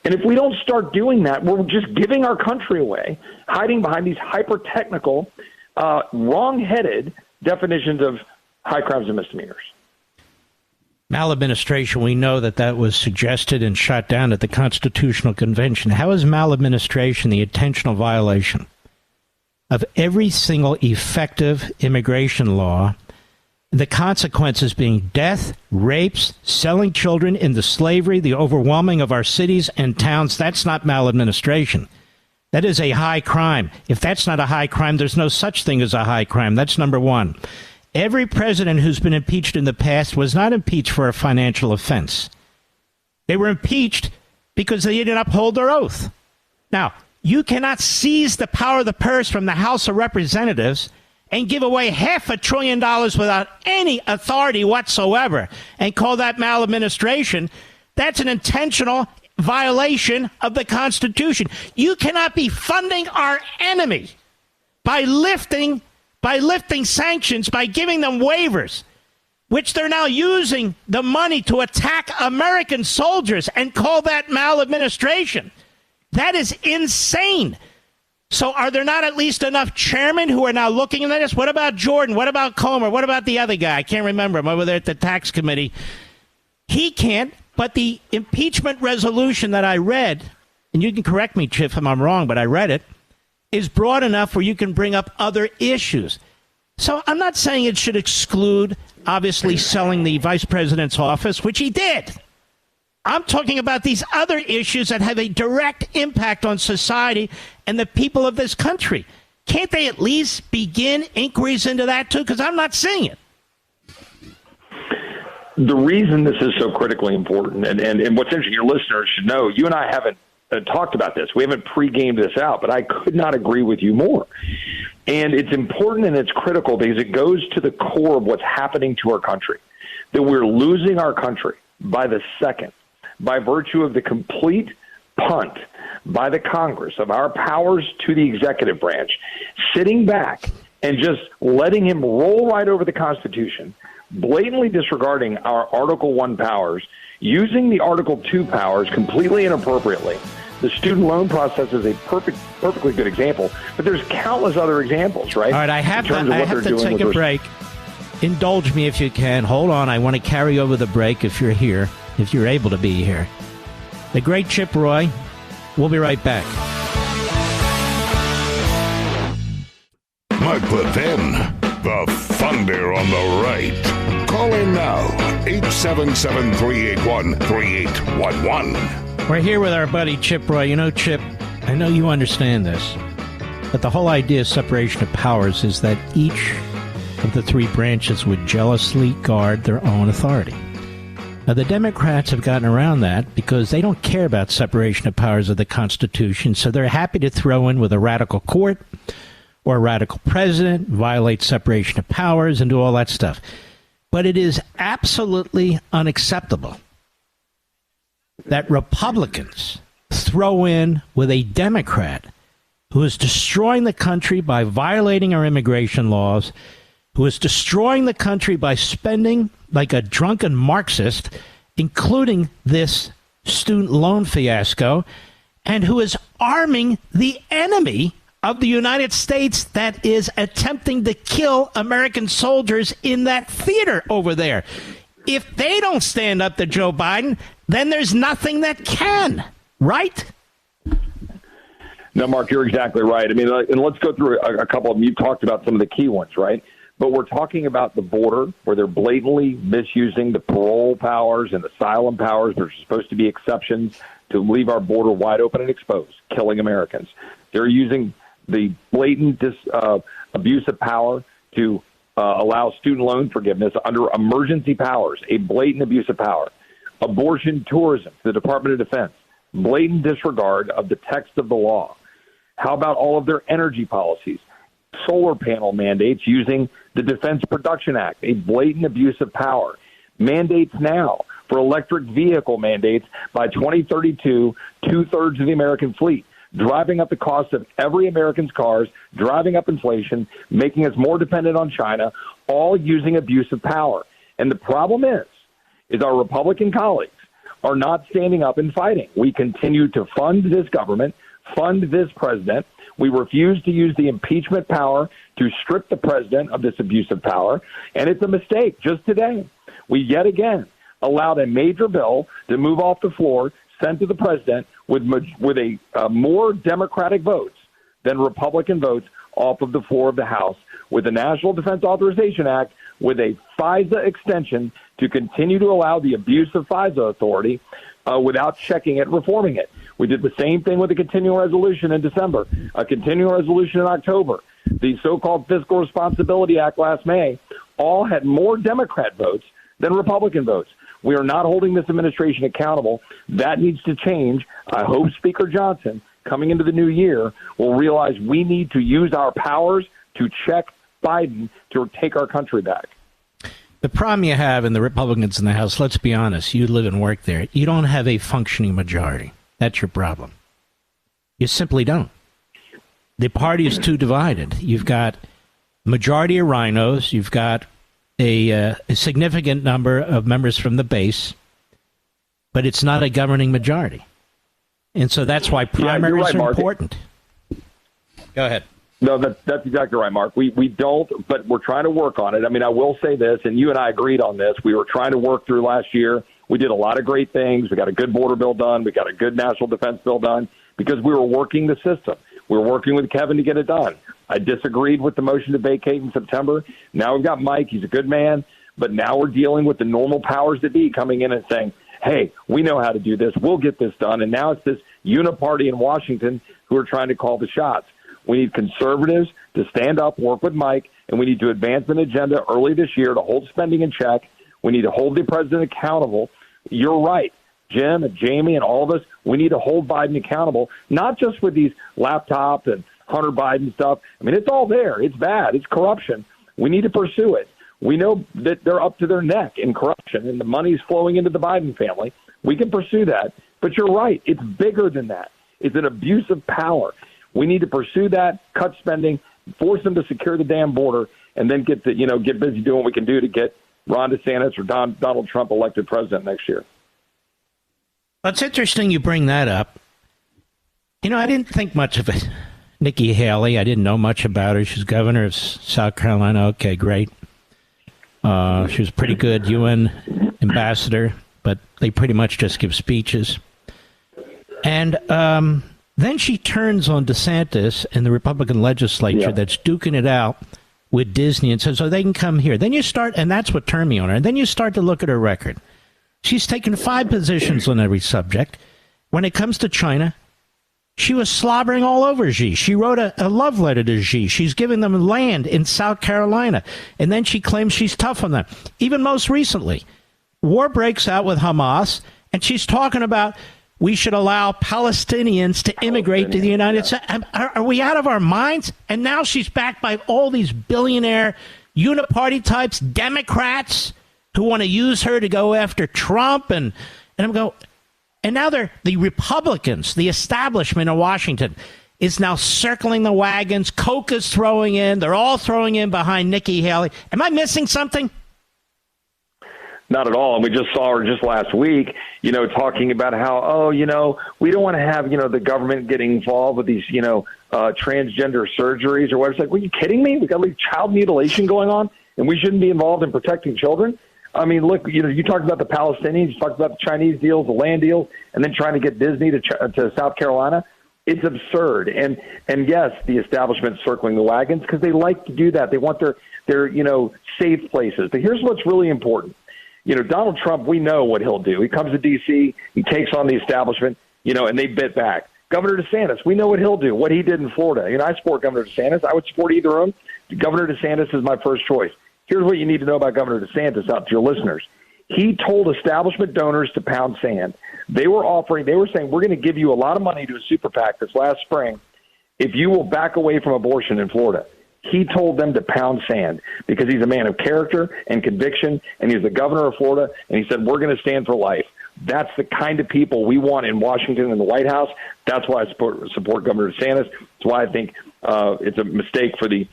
And if we don't start doing that, we're just giving our country away, hiding behind these hyper-technical, wrong-headed definitions of high crimes and misdemeanors. Maladministration, we know that was suggested and shot down at the Constitutional Convention. How is maladministration the intentional violation of every single effective immigration law, the consequences being death, rapes, selling children into slavery, the overwhelming of our cities and towns? That's not maladministration. That is a high crime. If that's not a high crime, there's no such thing as a high crime. That's number one. Every president who's been impeached in the past was not impeached for a financial offense. They were impeached because they didn't uphold their oath. Now, you cannot seize the power of the purse from the House of Representatives and give away $500 billion without any authority whatsoever and call that maladministration. That's an intentional violation of the Constitution. You cannot be funding our enemy by lifting sanctions, by giving them waivers, which they're now using the money to attack American soldiers, and call that maladministration. That is insane. So are there not at least enough chairmen who are now looking at this? What about Jordan? What about Comer? What about the other guy? I can't remember him over there at the tax committee. He can't, but the impeachment resolution that I read, and you can correct me, Chip, if I'm wrong, but I read it, is broad enough where you can bring up other issues. So I'm not saying it should exclude, obviously, selling the vice president's office, which he did. I'm talking about these other issues that have a direct impact on society and the people of this country. Can't they at least begin inquiries into that, too? Because I'm not seeing it. The reason this is so critically important, and what's interesting, your listeners should know, you and I haven't talked about this. We haven't pre-gamed this out, but I could not agree with you more. And it's important and it's critical because it goes to the core of what's happening to our country, that we're losing our country by the second, by virtue of the complete punt by the Congress of our powers to the executive branch, sitting back and just letting him roll right over the Constitution, blatantly disregarding our Article I powers, using the Article II powers completely inappropriately. The student loan process is a perfectly good example, but there's countless other examples, right? All right, I have to take a break. Indulge me if you can. Hold on. I want to carry over the break if you're here, if you're able to be here. The great Chip Roy. We'll be right back. Mark Levin, the thunder on the right. Call in now, 877-381-3811. We're here with our buddy Chip Roy. You know, Chip, I know you understand this, but the whole idea of separation of powers is that each of the three branches would jealously guard their own authority. Now, the Democrats have gotten around that because they don't care about separation of powers of the Constitution, so they're happy to throw in with a radical court or a radical president, violate separation of powers, and do all that stuff. But it is absolutely unacceptable that Republicans throw in with a Democrat who is destroying the country by violating our immigration laws, who is destroying the country by spending like a drunken Marxist, including this student loan fiasco, and who is arming the enemy of the United States that is attempting to kill American soldiers in that theater over there. If they don't stand up to Joe Biden, then there's nothing that can, right? No, Mark, you're exactly right. I mean, and let's go through a couple of them. You've talked about some of the key ones, right? But we're talking about the border, where they're blatantly misusing the parole powers and asylum powers. There's supposed to be exceptions to leave our border wide open and exposed, killing Americans. They're using the blatant abuse of power to allow student loan forgiveness under emergency powers, a blatant abuse of power. Abortion tourism, the Department of Defense, blatant disregard of the text of the law. How about all of their energy policies? Solar panel mandates using the Defense Production Act, a blatant abuse of power. Mandates now for electric vehicle mandates by 2032, 2/3 of the American fleet, driving up the cost of every American's cars, driving up inflation, making us more dependent on China, all using abuse of power. And the problem is our Republican colleagues are not standing up and fighting. We continue to fund this government, fund this president. We refuse to use the impeachment power to strip the president of this abuse of power. And it's a mistake. Just today, we yet again allowed a major bill to move off the floor, sent to the president with a more Democratic votes than Republican votes off of the floor of the House, with the National Defense Authorization Act, with a FISA extension to continue to allow the abuse of FISA authority without checking it, reforming it. We did the same thing with the continuing resolution in December, a continuing resolution in October, the so-called Fiscal Responsibility Act last May, all had more Democrat votes than Republican votes. We are not holding this administration accountable. That needs to change. I hope Speaker Johnson, coming into the new year, will realize we need to use our powers to check Biden to take our country back. The problem you have in the Republicans in the House, let's be honest, you live and work there, you don't have a functioning majority. That's your problem. You simply don't. The party is too divided. You've got majority of rhinos. You've got a significant number of members from the base, but it's not a governing majority. And so that's why primaries are important. Go ahead. No, that's exactly right, Mark. We don't, but we're trying to work on it. I mean, I will say this, and you and I agreed on this. We were trying to work through last year. We did a lot of great things. We got a good border bill done. We got a good national defense bill done because we were working the system. We were working with Kevin to get it done. I disagreed with the motion to vacate in September. Now we've got Mike. He's a good man. But now we're dealing with the normal powers that be coming in and saying, hey, we know how to do this. We'll get this done. And now it's this uniparty in Washington who are trying to call the shots. We need conservatives to stand up, work with Mike, and we need to advance an agenda early this year to hold spending in check. We need to hold the president accountable. You're right, Jim and Jamie and all of us, we need to hold Biden accountable, not just with these laptops and Hunter Biden stuff. I mean, it's all there. It's bad. It's corruption. We need to pursue it. We know that they're up to their neck in corruption, and the money's flowing into the Biden family. We can pursue that. But you're right. It's bigger than that. It's an abuse of power. We need to pursue that, cut spending, force them to secure the damn border, and then get busy doing what we can do to get Ron DeSantis or Donald Trump elected president next year. Well, it's interesting you bring that up. You know, I didn't think much of it. Nikki Haley, I didn't know much about her. She's governor of South Carolina. Okay, great. She was pretty good UN ambassador, but they pretty much just give speeches. And then she turns on DeSantis and the Republican legislature that's duking it out with Disney and says, oh, they can come here. Then you start, and that's what turned me on her. And then you start to look at her record. She's taken 5 positions on every subject. When it comes to China, she was slobbering all over Xi. She wrote a love letter to Xi. She's giving them land in South Carolina. And then she claims she's tough on them. Even most recently, war breaks out with Hamas, and she's talking about we should allow Palestinians to immigrate to the United States. Are we out of our minds? And now she's backed by all these billionaire uniparty types, Democrats, who want to use her to go after Trump. And I'm going, and now the Republicans, the establishment in Washington, is now circling the wagons. Koch is throwing in. They're all throwing in behind Nikki Haley. Am I missing something? Not at all. And we just saw her just last week, talking about how, we don't want to have, the government getting involved with these, transgender surgeries or whatever. It's like, were you kidding me? We got like child mutilation going on and we shouldn't be involved in protecting children. I mean, look, you talked about the Palestinians, you talked about the Chinese deals, the land deals, and then trying to get Disney to South Carolina. It's absurd. And yes, the establishment's circling the wagons because they like to do that. They want their safe places. But here's what's really important. Donald Trump, we know what he'll do. He comes to D.C., he takes on the establishment, and they bit back. Governor DeSantis, we know what he'll do, what he did in Florida. I support Governor DeSantis. I would support either of them. Governor DeSantis is my first choice. Here's what you need to know about Governor DeSantis out to your listeners. He told establishment donors to pound sand. They were saying, we're going to give you a lot of money to a super PAC this last spring if you will back away from abortion in Florida. He told them to pound sand because he's a man of character and conviction, and he's the governor of Florida, and he said, we're going to stand for life. That's the kind of people we want in Washington and the White House. That's why I support Governor DeSantis. That's why I think it's a mistake for the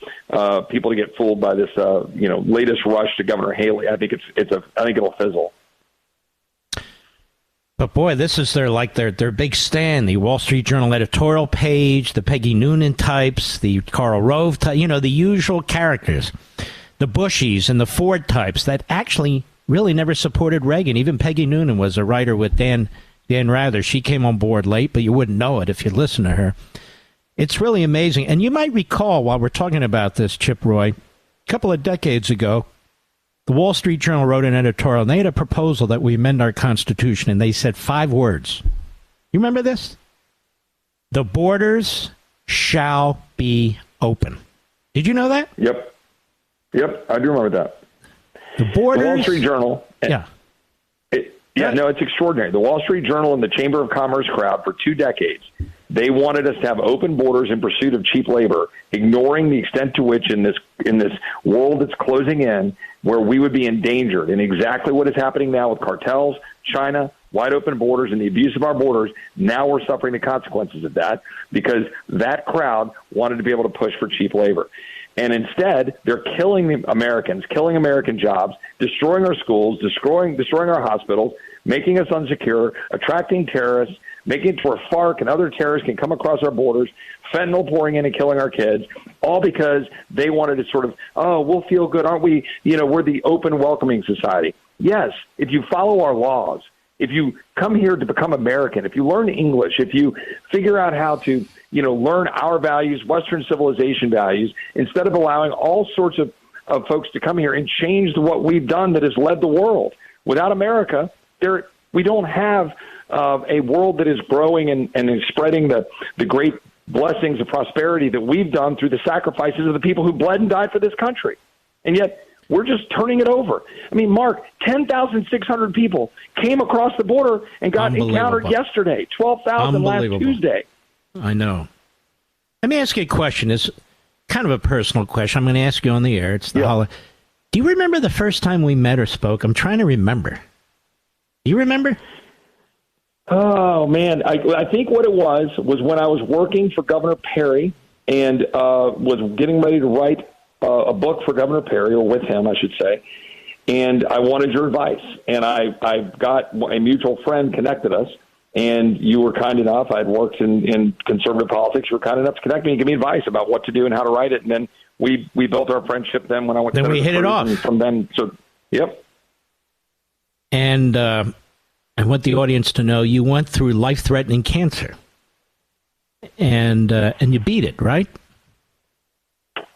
people to get fooled by this, latest rush to Governor Haley. I think I think it'll fizzle. But boy, this is their big stand. The Wall Street Journal editorial page, the Peggy Noonan types, the Karl Rove type, the usual characters, the Bushies and the Ford types that actually really never supported Reagan. Even Peggy Noonan was a writer with Dan Rather. She came on board late, but you wouldn't know it if you listened to her. It's really amazing. And you might recall, while we're talking about this, Chip Roy, a couple of decades ago, the Wall Street Journal wrote an editorial, and they had a proposal that we amend our Constitution, and they said 5 words. You remember this? The borders shall be open. Did you know that? Yep, I do remember that. The borders. The Wall Street Journal. Yeah. It's extraordinary. The Wall Street Journal and the Chamber of Commerce crowd for 2 decades, they wanted us to have open borders in pursuit of cheap labor, ignoring the extent to which in this world that's closing in, where we would be endangered. And exactly what is happening now with cartels, China, wide open borders, and the abuse of our borders. Now we're suffering the consequences of that because that crowd wanted to be able to push for cheap labor. And instead, they're killing the Americans, killing American jobs, destroying our schools, destroying our hospitals, making us unsecure, attracting terrorists, making it to where FARC and other terrorists can come across our borders, fentanyl pouring in and killing our kids, all because they wanted to sort of, we'll feel good, aren't we? We're the open, welcoming society. Yes, if you follow our laws, if you come here to become American, if you learn English, if you figure out how to, learn our values, Western civilization values, instead of allowing all sorts of folks to come here and change what we've done that has led the world. Without America, we don't have a world that is growing and is spreading the great blessings of prosperity that we've done through the sacrifices of the people who bled and died for this country. And yet we're just turning it over. I mean, Mark, 10,600 people came across the border and got encountered yesterday, 12,000 last Tuesday. I know. Let me ask you a question. It's kind of a personal question. I'm going to ask you on the air. It's the holiday. Do you remember the first time we met or spoke? I'm trying to remember. Do you remember? Oh, man. I think what it was when I was working for Governor Perry and was getting ready to write a book for Governor Perry, or with him, I should say, and I wanted your advice. And I got a mutual friend connected us, and you were kind enough. I'd worked in conservative politics. You were kind enough to connect me and give me advice about what to do and how to write it. And then we built our friendship then when I went to Then we hit it off. From then, so, yep. And I want the audience to know you went through life-threatening cancer, and you beat it, right?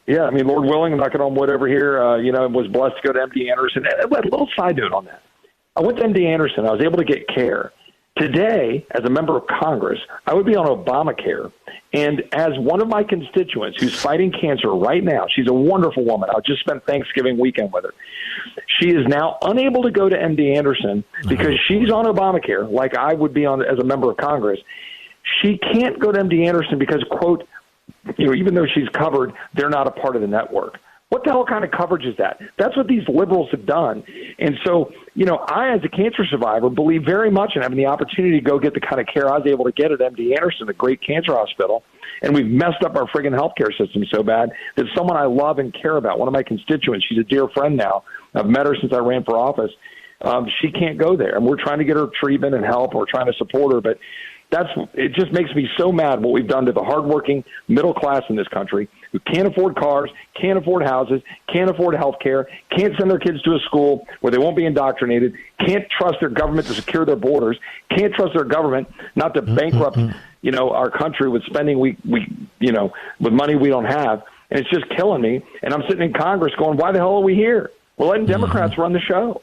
Yeah, I mean, Lord willing, I'm knocking on wood over here. Was blessed to go to MD Anderson. A little side note on that. I went to MD Anderson. I was able to get care. Today, as a member of Congress, I would be on Obamacare. And as one of my constituents who's fighting cancer right now, she's a wonderful woman. I just spent Thanksgiving weekend with her. She is now unable to go to MD Anderson because she's on Obamacare, like I would be on as a member of Congress. She can't go to MD Anderson because, quote, even though she's covered, they're not a part of the network. What the hell kind of coverage is that? That's what these liberals have done. And so, I, as a cancer survivor, believe very much in having the opportunity to go get the kind of care I was able to get at MD Anderson, the great cancer hospital. And we've messed up our friggin' healthcare system so bad that someone I love and care about, one of my constituents, she's a dear friend now. I've met her since I ran for office. She can't go there. And we're trying to get her treatment and help. We're trying to support her. But it just makes me so mad what we've done to the hardworking middle class in this country who can't afford cars, can't afford houses, can't afford health care, can't send their kids to a school where they won't be indoctrinated, can't trust their government to secure their borders, can't trust their government not to bankrupt, our country with spending with money we don't have. And it's just killing me. And I'm sitting in Congress going, why the hell are we here? We're letting Democrats run the show.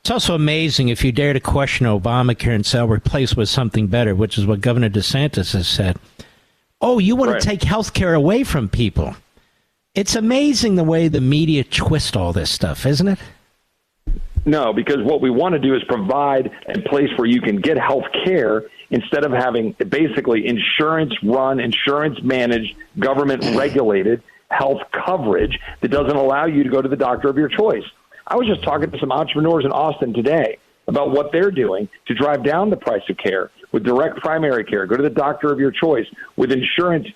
It's also amazing if you dare to question Obamacare and say, I'll replace with something better, which is what Governor DeSantis has said. Oh, you want to take health care away from people. It's amazing the way the media twist all this stuff, isn't it? No, because what we want to do is provide a place where you can get health care instead of having basically insurance-run, insurance-managed, government-regulated health coverage that doesn't allow you to go to the doctor of your choice. I was just talking to some entrepreneurs in Austin today about what they're doing to drive down the price of care with direct primary care, go to the doctor of your choice, with insurance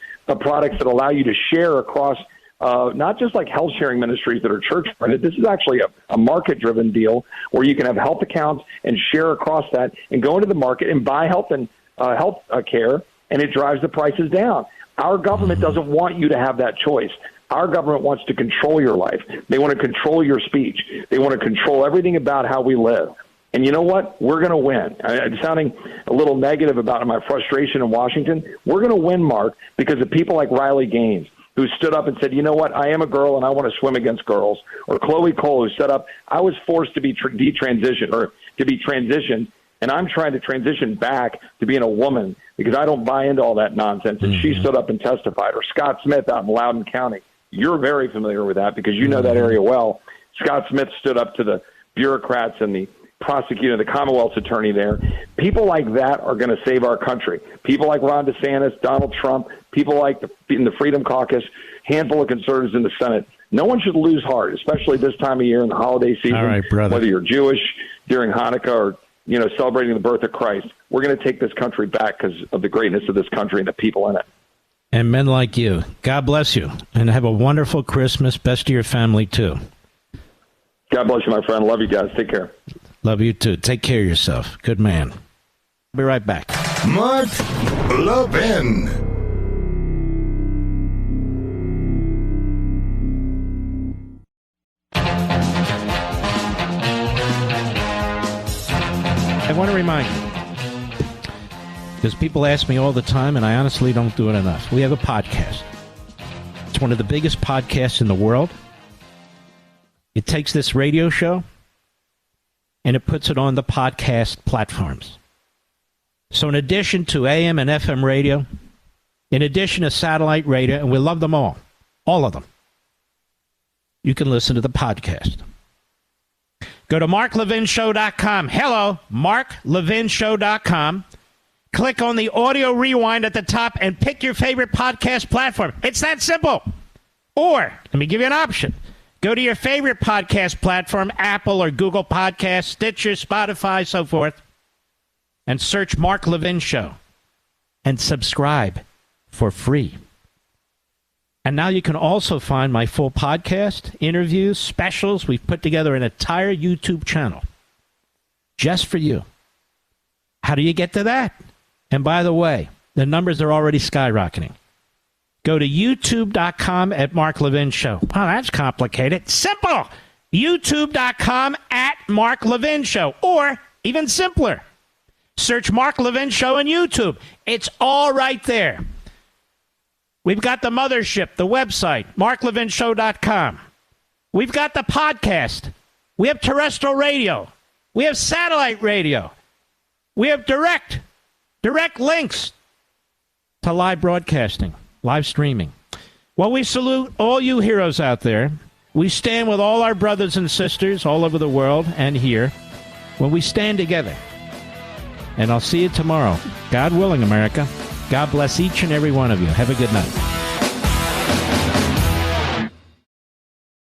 products that allow you to share across not just like health sharing ministries that are church funded. This is actually a market driven deal where you can have health accounts and share across that and go into the market and buy health and health care, and it drives the prices down. Our government doesn't want you to have that choice. Our government wants to control your life. They want to control your speech. They want to control everything about how we live. And you know what? We're going to win. I'm sounding a little negative about my frustration in Washington. We're going to win, Mark, because of people like Riley Gaines, who stood up and said, you know what, I am a girl and I want to swim against girls. Or Chloe Cole, who stood up, I was forced to be detransitioned or to be transitioned, and I'm trying to transition back to being a woman because I don't buy into all that nonsense. And she stood up and testified. Or Scott Smith out in Loudoun County. You're very familiar with that because you know that area well. Scott Smith stood up to the bureaucrats and the prosecutor, the Commonwealth's attorney there. People like that are going to save our country. People like Ron DeSantis, Donald Trump, people like in the Freedom Caucus, handful of conservatives in the Senate. No one should lose heart, especially this time of year in the holiday season. All right, brother. Whether you're Jewish during Hanukkah or celebrating the birth of Christ, we're going to take this country back because of the greatness of this country and the people in it. And men like you. God bless you. And have a wonderful Christmas. Best to your family, too. God bless you, my friend. Love you guys. Take care. Love you, too. Take care of yourself. Good man. Be right back. Mark Levin. I want to remind you, because people ask me all the time, and I honestly don't do it enough. We have a podcast. It's one of the biggest podcasts in the world. It takes this radio show, and it puts it on the podcast platforms. So in addition to AM and FM radio, in addition to satellite radio, and we love them all of them, you can listen to the podcast. Go to marklevinshow.com. Hello, marklevinshow.com. Click on the audio rewind at the top and pick your favorite podcast platform. It's that simple. Or, let me give you an option. Go to your favorite podcast platform, Apple or Google Podcasts, Stitcher, Spotify, so forth, and search Mark Levin Show and subscribe for free. And now you can also find my full podcast, interviews, specials. We've put together an entire YouTube channel just for you. How do you get to that? And by the way, the numbers are already skyrocketing. Go to youtube.com at Mark Levin Show. Wow, that's complicated. Simple. youtube.com at Mark Levin Show. Or, even simpler, search Mark Levin Show on YouTube. It's all right there. We've got the mothership, the website, marklevinshow.com. We've got the podcast. We have terrestrial radio. We have satellite radio. We have direct links to live broadcasting, live streaming. Well, we salute all you heroes out there. We stand with all our brothers and sisters all over the world and here when we stand together. And I'll see you tomorrow. God willing, America. God bless each and every one of you. Have a good night.